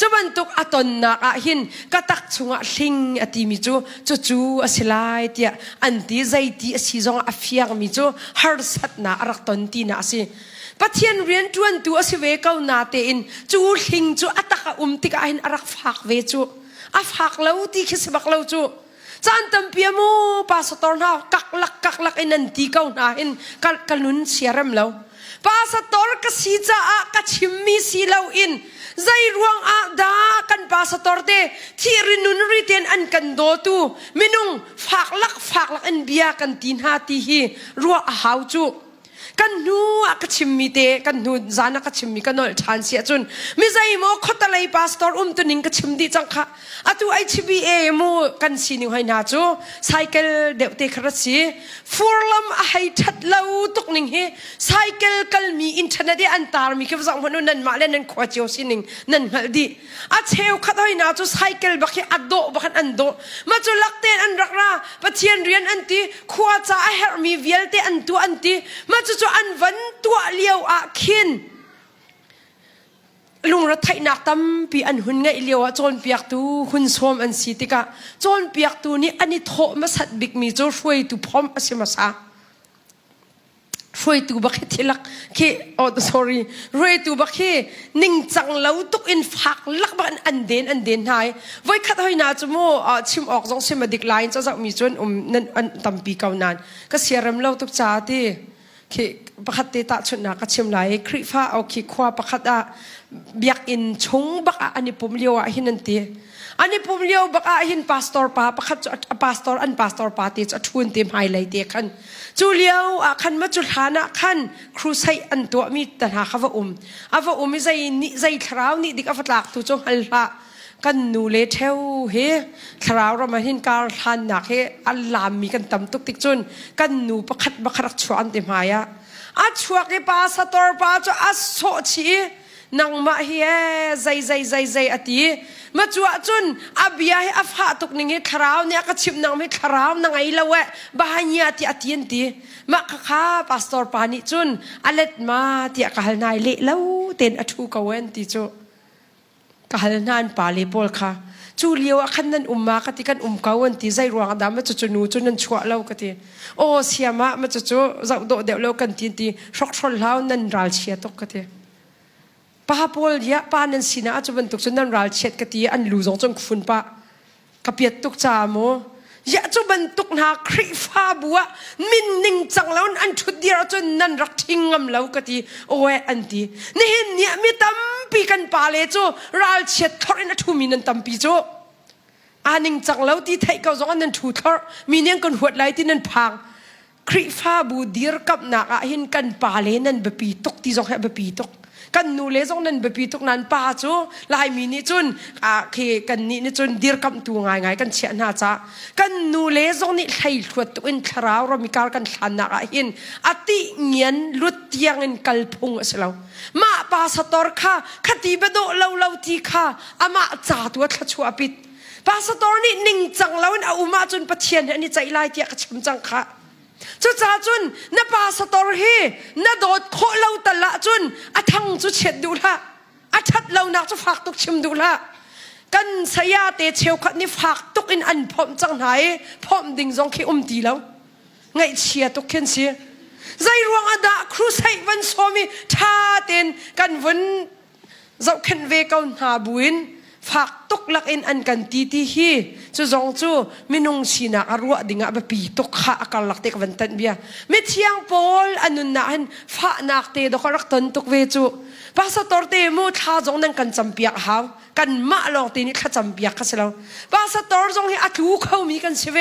จะบรรทุกตนนักหินก็ตักชงสิงที่มีจู่สิไลที่อันที่ใจที่สิจงฟิยงมีฮาร์สัตนักรักตนที่น่าสิปัจจัยเรียนจวนตัวสิเวก้าวนาเตอินจู่สิงตักติกหินรักฝักเวฝักแล้วที่คิดสิบักแล้วจานตั้มเปียมูภาษาตอนหากักลักไอ้นันตีก้าวนาหินกันนุนเสียรำแล้วภาษาตอนก็สีจ้าก็ชิมมีสีเหลาอินใจรวงดากันภาษาตอนเดที่รินุนริเตนอันกันโดตูมินุงฝากลักอันเบียกันตีนหาตีฮีรัวหาวจูกันนูก็ชิมมีเตกันนูจานักก็ชิมมีกันนอลชานเสียจนมิใจโมขดอะไรภาษาตอนตัวนิงก็ชิมดีจังค่ะตัวHBAโมกันสินิวให้นาจูไซเคิลเดวเตครัสีฟูร์ลัมให้ทัดเล่าตุกนิงเฮไซเคิลกัลมีอินเทอร์เน็ตอันตารมีแค่ภาษาพนุนันมาเล่นนันขวดเจียวสินิงนันฮัลดีเชลขัดให้นาจูไซเคิลบักให้อัดโดบักอันโดมาจูลักเตนอันรักราปัจเจียนเรียนอันตีขวดจ้าเฮร์มีเวลเตอันตัวอันตีมาจูอันวันตัวเลี้ยวขินลุงรัฐไทยนักตั้มปีอันหุ่นไงเลี้ยวจนเปียกตูหุ่นสวมอันสีติกะจนเปียกตูนี่อันนี้โถมาสัตบิกมีจนช่วยตูพร้อมอาศัยมาซาช่วยตูบักที่ลักที่sorry ช่วยตูบักที่นิ่งจังแล้วตุกอินฝักลักบักอันเด่นหายไว้ขัดให้นาจโมชิมออกจงชิมมาดิกไลน์จะมีจนนั่นอันตั้มปีเก่านานก็เสียรำเล่าตุกจ่าที่ ประคัตเตตาชุนนักชิมไหลคริฟ้าเอาขี้ควาประคัตเบียกอินชงบักอันนี้ผมเลี้ยวหินันตีอันนี้ผมเลี้ยวบักหินพาสตอร์ป้าประคัตพาสตอร์พาสตอร์ป้าตีจะทุนเต็มไฮไลท์เดียกันจูเลี้ยวขันมาจุดฐานะขันครูใส่อันตัวมีแต่หาข้าวว่าไม่ใช่นี่ใส่คราวนี่ดิกอัฟลักตุจงฮัลละกันนูเลเทวเฮคราวเรามาหินการทันนักเฮอัลลามมีกันตำตุกติกจนกันนูประคัตบักรักชวนเต็มหายะอัดชวกในพาสตอร์ป้าจะอัดโซชีนังมาเฮใจอติมาจวดจนอับยาให้อัฟหาตุกนิงให้คราวเนี่ยก็ชิมนังให้คราวนังไงละเวะบ้านเนี่ยที่อติยันตีมาข้าพาสตอร์ปานิจนอเล็ดมาที่กหัลนายเละแล้วเต็นอทูกเวนติโจกหัลนานปาเลบอลค่ะจูเลียวขันนั้นมากติกันกวนตีใจรวงดามาจุนูจุนันชัวเล่ากติโอเสียมาจุจะโดดเดี่ยวเล่ากันตีชกชนเล่านั่นรัลเชียตกติป้าพอลยะป้านันสินะจุบันตุกจุนันรัลเช็ดกติอันลูจงจงฟุนป้ากับเปียตุกจามอยะจุบันตุกนาคริฟ้าบัวมินนิงจังแล้วอันชุดเดียวจนนันรักทิ้งงำแล้วกติโอ้ยอันตีนี่เห็นเนี่ยมีตั้มปีกันป้าเลยจูรัลเช็ดทอรินัทุมีนันตั้มปีจูอันนิงจังแล้วที่ไทยเขาจงอันนั้นถูทอร์มีเนี่ยกันหัวไหลที่นั่นพังคริฟ้าบูดีร์กับนักเห็นกันป้าเลยนั่นแบบปีตุกที่จงให้แบบปีตุกกันนูเลจงนั้นแบบปีตุกนั้นป้าจูลายมีนี่จุนเคกันนี่จุนดีร์กับตัวง่ายกันเชียน่าจะกันนูเลจงนี่ใครขวดตัวอินคราวเรามีการกันทันนักเห็นอติเงียนลุดยังอินกัลพุงเสลามาป้าสตอร์ค่ะคดีเบโดเล่าทีค่ะอามาจ่าตัวขชัวปิดพาสตอร์นี่นิ่งจังแล้วเอาอุมาจนปะเทียนอันนี้ใจลายเตียกชิมจังค่ะจุดจ้าจุนนับพาสตอร์ฮีนัดโดดโคเล่าตละจุนอัทังจุดเช็ดดูละอัชัดเล่านักจะฝากตุกชิมดูละกันสยาเตเชียวขัดนี่ฝากตุกอินอันพร้อมจังไหนพร้อมดิ่งจงขี้ตีแล้วไงเชียตุกเขียนเชียใจรวงอดาครูใส่วันสมีท่าเต้นกันวันเจ้าเข็นเวกเอาหาบุญฝากตุกลักอินอันกันตีฮีจูจงจูมินุงชีนักอรัวดิ่งอับปีตุกข้ากันลักเตกวันตันเบียมิเทียงพอลอันนุนนันฝากนักเตดอกรักตันตุกเวจูภาษาตอร์เตมูท่าจงนั่งกันจำเปียกหาวกันมาลองตีนี่ข้าจำเปียกข้าเสลาภาษาตอร์จงให้อัตุเขามีกันเสว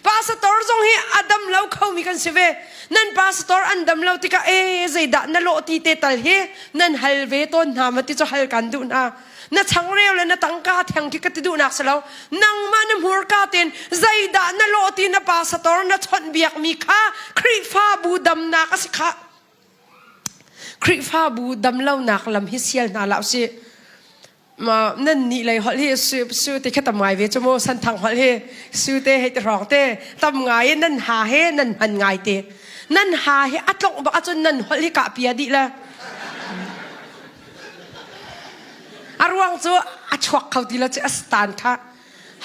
ภาษาตอร์จงให้อดัมเล่าเขามีกันเสวนั่นภาษาตอร์อันดัมเล่าติกาใจดันนโลตีเตตัลเฮนั่นฮัลเวต้นหามาติจะฮัลกันดูนะน่าชังเรียวเลยน่าตั้งกาแทงที่กติดูนักเสลานั่งมาน้ำหัวกาเต็นใจด่านน่าโลตีน่าภาษาตอร์น่าทนเบียกมีข้าคริฟ้าบูดำนักสิข้าคริฟ้าบูดำเล่านักลำฮิเซียลน่าเล่าสิมานั่นนี่เลยฮอลเฮสู้เตะแค่ทำไงเวจโมสันทางฮอลเฮสู้เตะให้ตรองเตะทำไงนั่นหาเฮนั่นหันไงเตะนั่นหาเฮอัดลงบักจนนั่นฮอลเฮกะเปียดีละอารวงจูอัดชวกเขาดีละจะสตานค่ะ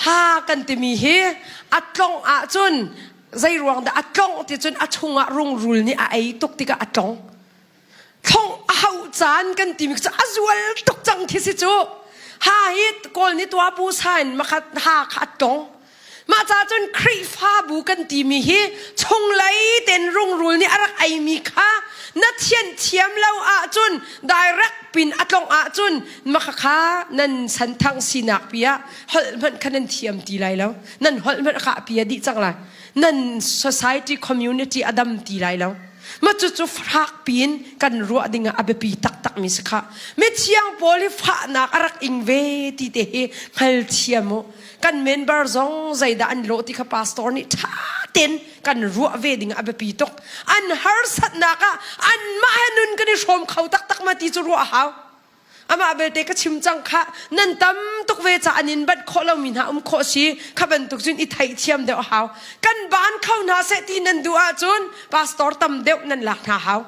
หากันติมีเฮอัดลงอัดจนใจรวงแต่อัดลงที่จนอัดชงอัดรุงรุลนี่ไอ้ตุกติกะอัดลงท่องเอาจานกันติมีจะอัจวลตุกจังที่สิจูหาฮิตกอลนี่ตัวบูชายมาขัดหาขัดตงมาจากจนคริฟ้าบูกันตีมีฮีชงไหลเต็นรุ่งรุลนี่อะไรไอมีค่านัดเทียนเทียมเล่าอาจุนได้รักปินอัดลงอาจุนมาค้านั่นสันทังสีนักเปียฮอลมันคะนันเทียมตีไรแล้วนั่นฮอลมันขาเปียดีจังเลยนั่น society community อดัมตีไรแล้วมาจู่ๆฝากปีนกันรัวดิ่งอาเบปีตักมิสค่ะเมื่อเชียงพอลิฝากนักรักอิงเวทีเตะฮัลเทียมกันเมนเบอร์ซองใจด่านโลติค่ะพาสตอร์นี่ท่าเต้นกันรัวเวดิ่งอาเบปีตกอันฮาร์สัตนักอันมาให้นุนกันชมเขาตักมาตีจรัวหาวอามาเบลเตก็ชิมจังค่ะนั่นตั้มตุกเวจานินบัดโคเรามีนาโคชีขับันตุกจุนอิไทยเทียมเดียวหาวกันบ้านเข้านาเสตีนันดูอาจุนพาสตอร์ตั้มเดียวนั่นหลักนาหาว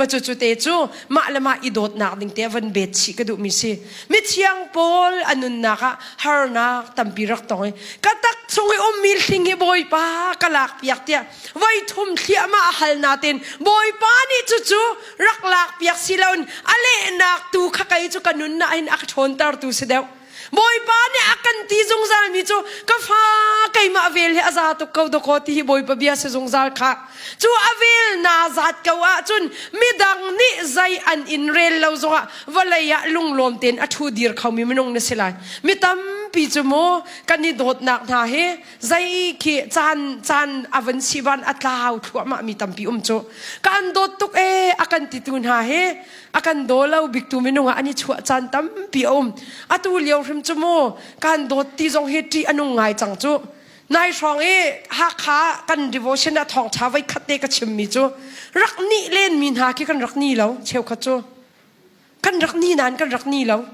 มาจู่ๆเตจูมาละมาอีโดดนักดิ่งเทวันเบ็ดชีก็ดูมิสิมิเชียงโพลอันนุนนักฮาร์นักตั้มปีรักตอยก็ตักชงให้มิลทิงให้บอยป้ากลักเปียกเตียไว้ทุ่มเทียมาฮัลนาเต็นบอยป้านี่จู่ๆรักลักเปียกสิลาวนอะไรนักตูข้าไก่จู่กันนุนนักอินอักชนตาร์ตูเสด็จ boy pa ni akan ti zongzal mi chu ka fa kai ma vel he aza to ko do ko ti boy pa bia se zongzal kha chu avel na zat ka wa chun midang ni zai an in rel lo zonga walaya lunglom ten athu dir khami minong ne selai mitam pi chu mo kan ni dot nak na he zai ki chan avan siban atlaw thu ma mi tam pi chu kan dot tuk akan ti tun ha he akan dolau bik tu minunga ani chua chan tam pi atu liao hrim chu mo kan dot ti zong he ti anung ngai chang chu nai song ha kha kan devotion a thong cha vai khate ka chim mi chu rak ni len min ha ki kan rak ni lo cheu kha chu kan rak ni nan kan rak ni lo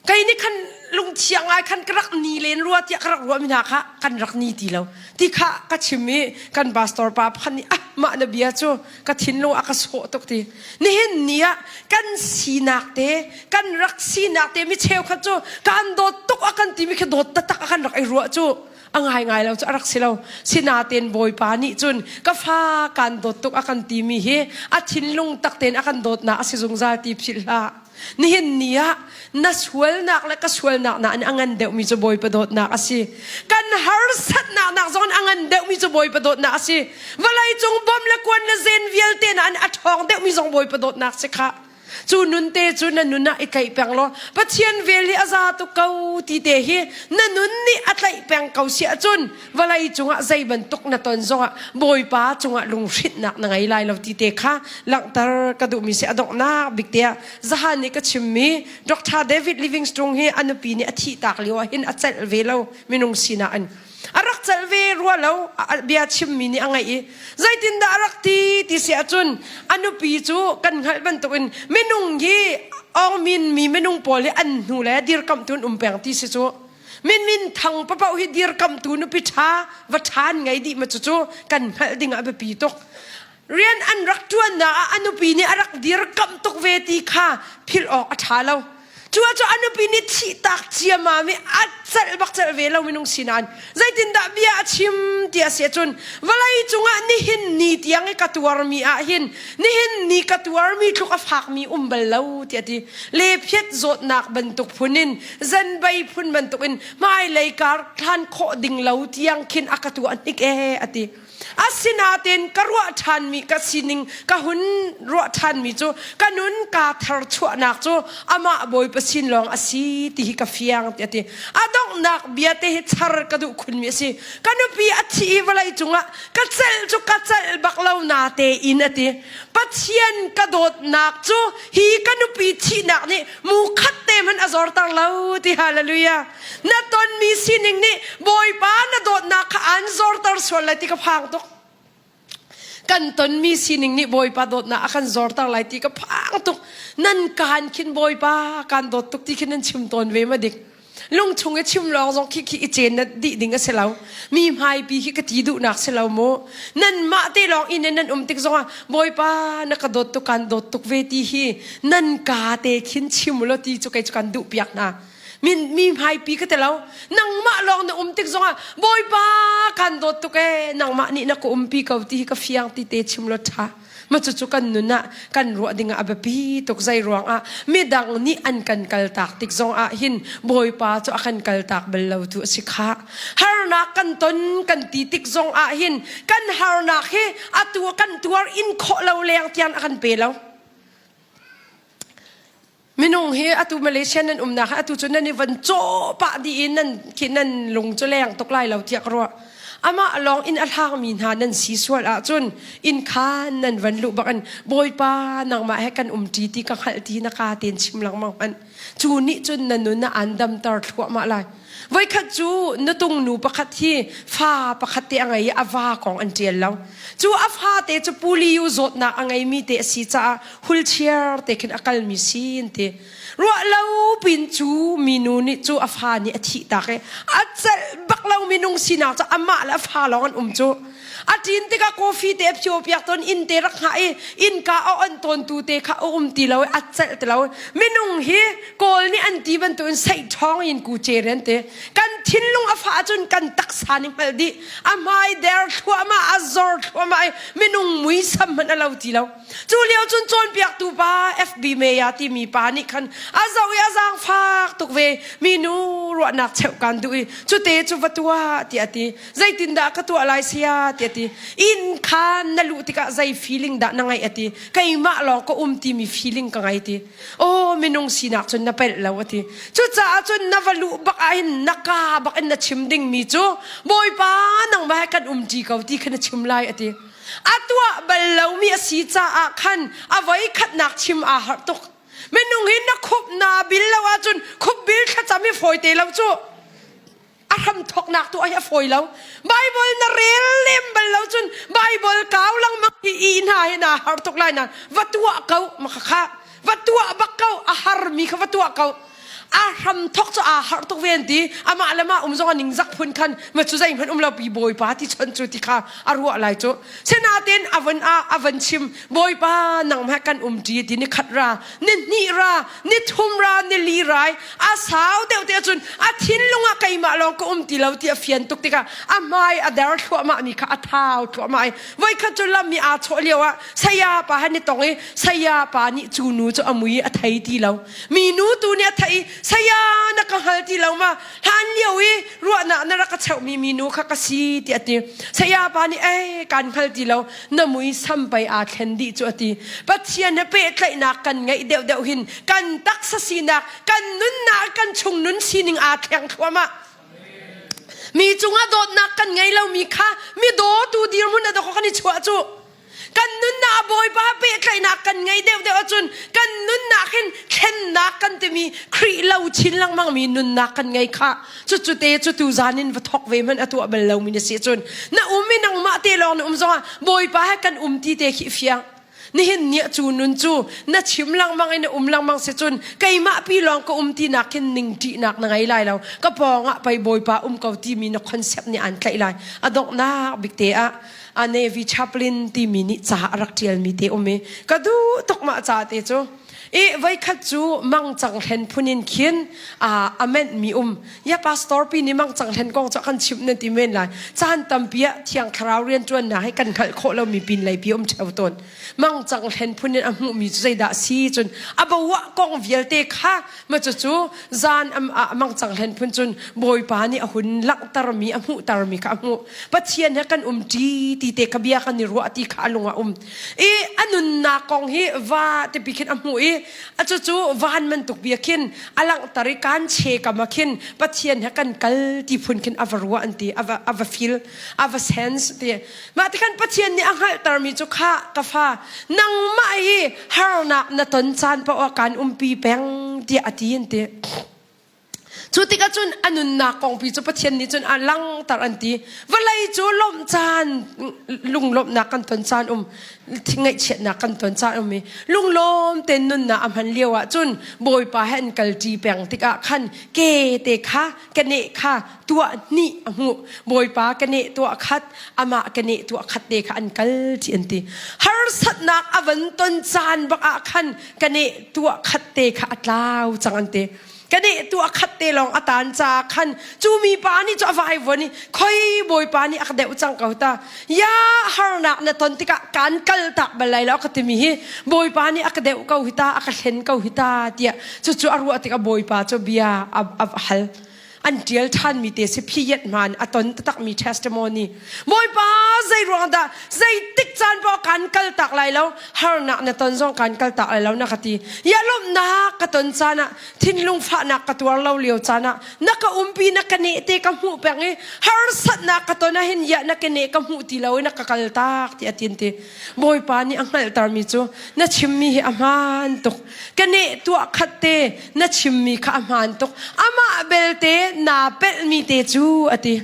kai ni kan lung chiang ai kan rak ni len ruat ya rak ruat min ha kha kan rak ni ti lo ti kha ka chim mi kan pastor pa khan ni ma na bia chu ka thin lo aka so tok ti ni hin nia kan sinak te kan rak sinak te mi cheu kha chu kan dot tok akan ti mi kha dot ta tak akan rak ai ruat chu angai ngai lo chu arak silo sinaten boy pa ni chun ka fa kan dot tok akan ti mi he a thin lung tak ten akan dot na asizung za ti phil la ni hin nia na swal nak la ka swal nak na angan de mi chu boy pa dot na asi kan har sat nak zon angan de mi chu boy pa dot na asi walai chung bom la kwan la zen vial te na an athong de mi zong boy pa dot na se kha chu nun te chu na nun na ikai pang lo pathian veli aza tu kau ti te hi na nun ni atlai pang kau sia chun walai chunga zai ban tuk na ton zonga boy pa chunga lung rit nak na ngai lai lo ti te kha lang tar ka du mi se adok na bik te zahan ni ka chimmi Dr. David Livingstone hi anupi ni athi tak liwa hin achal velo minung sina an arak chalve rualo bia chimmi ni angai zaitin da arak ti se achun anupi chu kan ngal ban tuin menung hi ong min mi menung pol hi an hu le dir kam tun peng ti se chu min thang pa pau hi dir kam tu nu pi tha wa than ngai di ma chu kan ngal ding a be pi tok rian an rak tuan na anupi ni arak dir kam tok ve ti kha phil ok a tha lo chua cho anupi ni chi tak chia ma mi achal bak chal ve lo minung sinan zaitin da bia chim tia se chun walai chunga ni hin ni tiang e katuar mi a hin ni hin ni katuar mi thuk a phak mi bal lo tia ti le phet zot nak bantuk phunin zan bai phun bantukin mai lai kar than kho ding lo tiang khin akatu anik ati asinaten karwa than mi ka sining ka hun ro than mi chu kanun ka thar chua nak chu ama boy pasin long asi ti ka fiang ti adong nak bia te char ka du khun mi si kanu pi athi walai chunga ka chal baklau na te in ati pathian ka dot nak chu hi kanu pi thi nak ni mu khat te man azor tang lau ti hallelujah na ton mi sining ni boy pa na dot nak ka an zor tar sol la ti ka phang tok kan ton mi sining ni boy pa dot na akan zor tar lai ti ka phang tok nan kan kin boy pa kan dot tok ti kin chim ton ve ma dik lung chung e chim long zong ki chen na di ding a selau mi mai pi ki ka ti du nak selau mo nan ma te long in nan tik zong boy pa na ka dot to kan dot tok ve ti hi nan ka te kin chim lo ti chu kai chu kan du piak na mi hai pi ka te lau nang ma long na tik zong boy pa kan dot to ke nang ma ni na ko pi ka ti ka fiang ti te chim lo tha ma chu kan nu na kan ro dinga abapi tok zai ruang a midang ni an kan kal tak tik zong a hin boy pa chu akan kal tak bel lo tu sikha har na kan ton kan ti tik zong a hin kan har na he atu kan tuar in kho lo leng tian akan pe lo minung he atu Malaysia nan na atu chunan ni van cho pa di in nan kinan lung cho leng tok lai lo tiak ro ama along in alhang min ha nan si swal a chun in khan nan van lu bakan boy pa nang ma he kan ti ka khal ti na ka ten chim lang mang an chu ni chun nan nu na andam tar thwa ma lai voi khat chu na tung nu pakhat hi fa pakhat te angai awa kong an tial law chu afa te chu puli yu zot na angai mi te si cha wheelchair te kin akal mi sin te ro lau pin chu minu ni chu afa ni athi ta ke achal baklau minung sina cha ama la fa long an chu atin te ka coffee te pio piak ton in te rak ha in ka o an ton tu te kha ti lo achal te lo minung hi kol ni an ti ban tu sai thong in ku cheren te kan thin lung afa chun kan tak saning paldi amai der thua ma azor thua ma minung mui sam man alo ti lo chu liao chun chon piak tu ba fb me ya ti mi pa ni khan azau ya zang phak tuk ve minu ro nak cheu kan du chu te chu watua ti ati zai tin da ka tu alai sia ti ati in khan na lu ti ka zai feeling da na ngai ati kai ma lo ko ti mi feeling ka ngai ti o minung sinak chun na pel lo ati chu cha chun na valu bak a hin naka bak in na chim ding mi chu boy pa nang ma kan ti ka ti khan chim lai ati atwa balaw mi asi cha a khan avai khat nak chim a har tok minung hin na khup na bil lawa chun khup bil kha chami foi te lo chu aram thok nak tu aya foi lo bible na rel lem balaw chun bible kaw lang ma hi na na har tok lai na watua kaw makha watua bakaw ahar mi kha watua kaw aram thok cha a har tok ven ti ama lama zong ning zak phun khan ma chu zai man lo pi boy pa ti chon chu ti kha arwa lai chu senaten avan chim boy pa nang ma kan ti ti ni khatra ni ra ni thum ra ni li rai a saw deu te chun a thin lunga kai ma long ko ti lo ti a fian tuk ti ka amai a dar thua ma mi kha a thau thua mai vai kha chu lam mi a cho lewa saya pa han ni tong e saya pa ni chu nu chu amui a thai ti lo mi nu tu ni a thai saya nakahal ti law ma han liawi ruwa na naraka chau mi minu kha kasi ti ati saya pa ni kan khal ti law na mui sampai a khendi chu ati pathian na pe tlai na kan ngai deu hin kan tak sa sina kan nun na kan chung nun sining a thleng khwama mi chunga dot na kan ngai law mi kha mi do tu dir mun na do ko kani chua chu kan nun na boy pa pe tlai na kan ngai deu chun kan nun na khen na kan te mi khri lau chin lang mang mi nun na kan ngai kha chu te chu tu zanin va thok ve man atu bel lo mi ne se chun na umi nang ma te long na zonga boy pa kan ti te khi fiang ni hin nia chu nun chu na chim lang mang ina lang mang se chun kai ma pi long ko ti na kin ning ti nak na ngai lai lo ka ponga pai boy pa ko ti mi na concept ni an tlai lai adok na big te a ane vi chaplain ti mini cha rak tial mi te ome kadu tok ma cha te chu e vai khat chu mang chang hen phunin khin amen mi ya pastor pi ni mang chang hen kong cha kan chip na ti men lai chan tampia thiang khrau rian chuan na hai kan khal kho lo mi pin lai pi cheu ton mang chang hen phunin amu mi zai da si chun abawa kong vial te kha ma chu zan mang chang hen phun chun boy pa ni ahun lak tar mi amu tar mi ka amu pathian ha kan ti te kabia kan ni ro ati kha lunga e anun na kong hi wa te pikin amu e chu van man tuk biakin alang tarikan che kamakin pathian ha kan kal ti phun kin avarwa anti ava feel ava sense te ma te kan pathian ni anghal tar mi chu kha ka fa nang mai harna na ton chan pa kan pi peng ti ati ente chu tika chun anun na kong pi chu pathian ni chun alang tar anti walai chu lom chan lung lom na kan ton chan thingai chet na kan ton chan mi lung lom ten nun na amhan lewa chun boy pa hen kal ti peng tika khan ke te kha kane kha tua ni amu boy pa kane tua khat ama kane tua khat te kha an kal ti anti har sat nak avan ton chan bak a khan kane tua khat te kha atlaw chang ante kani tu akhat te long atan cha khan chu mi pa ni chu vai voni khoi boy pa ni ak deu chang kauta ya harna na ton tika kan kal ta balai lo khatimi hi boy pa ni ak deu kau hita ak hlen kau hita tia chu aru atika boy pa chu bia ab hal until than mi te se phiyat man aton tak mi testimony boy pa zai ronda zai tik chan po kan kal tak lai lo harna na ton zong kan kal tak lai lo na khati ya lom na ka ton chana thin lung pha na ka tuar lo leo chana na ka pi na ka ne te ka mu peng e har sat na ka ton na hin ya na ka ne ka mu ti lo na ka kal tak ti atin te boy pa ni angal tar mi chu na chimmi hi aman tok ka ne tu khatte na chimmi kha aman tok ama belte na pel mi te chu ati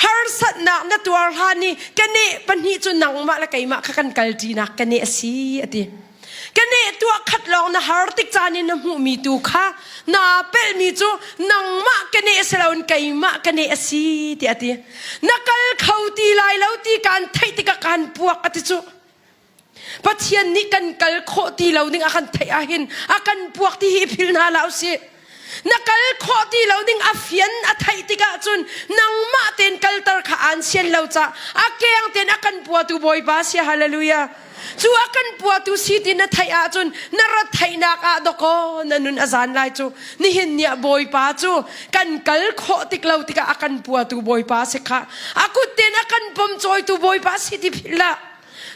har sat na tuar hani kane panhi chu nang ma la kai ma kha kan kal ti na kane si ati kane tu ขัดลองนะฮาร์ติกจานินน้ำหูมีตูค่ะนาเปลมีจูนังมะกันเนสลาวนไกมะกันเนสีที่อดีนักลเขาตีลายแล้วตีการไทยติกาการพวกอติจูปัจเจียนนี้กันกัลโคตีเราดิ้งอากันไทยอาหินอากันพวกที่ฮิพิลนาลาวเสียนักลโคตีเราดิ้งอาเฟียนอาไทยติกาจุนนังมาเต็นกัลตร์ข้าอันเซียนเราจะอาเกียงเต็นอากันพวกตูบอยบาเสียฮาเลลูยาจูอากันพวกตูสิตินไทยอาจุนนรไทยนักอาดกนันุนอาจารย์ไลจูนี่เห็นเนี่ยบอยบาจูกันกัลโคติกเราติกาอากันพวกตูบอยบาเสียค่ะอากุเต็นอากันปมจอยตูบอยบาสิติพิลา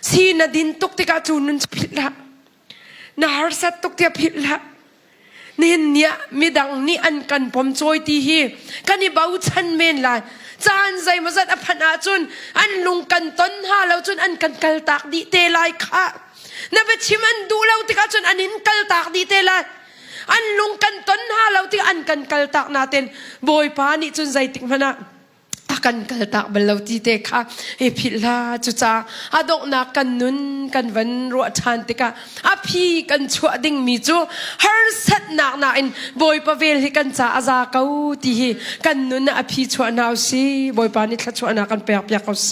สีนาดินตุกติกาจูนุนพิลละนาฮาร์สัตตุกติกาพิลละนี่เนี่ยมีดังนี่อันกันผมช่วยที่ฮีกันนี่บ่าวชันเมนละจานใจมาจัดอภันอาจุนอันลุงกันต้นหาแล้วจุนอันกันกัลตากดีเตลายค่ะนับชิมันดูแล้วติกาจุนอันนินกัลตากดีเตลายอันลุงกันต้นหาแล้วที่อันกันกัลตากนาเต็นบอยพานี่จุนใจติกมันนะกันกัลตากบัลลาวตีเตค่ะเอพิลาจุจ้าอดอกนักกันนุนกันวันรัวชันติกาอพี่กันชัวดิ่งมีจูฮาร์สัตนักนาอินบอยปะเวลฮิกันจ้าอาซาเกาตีกันนุนอพี่ชัวนาวซีบอยปานิทชัวนากันเปียกเปียกเขาเส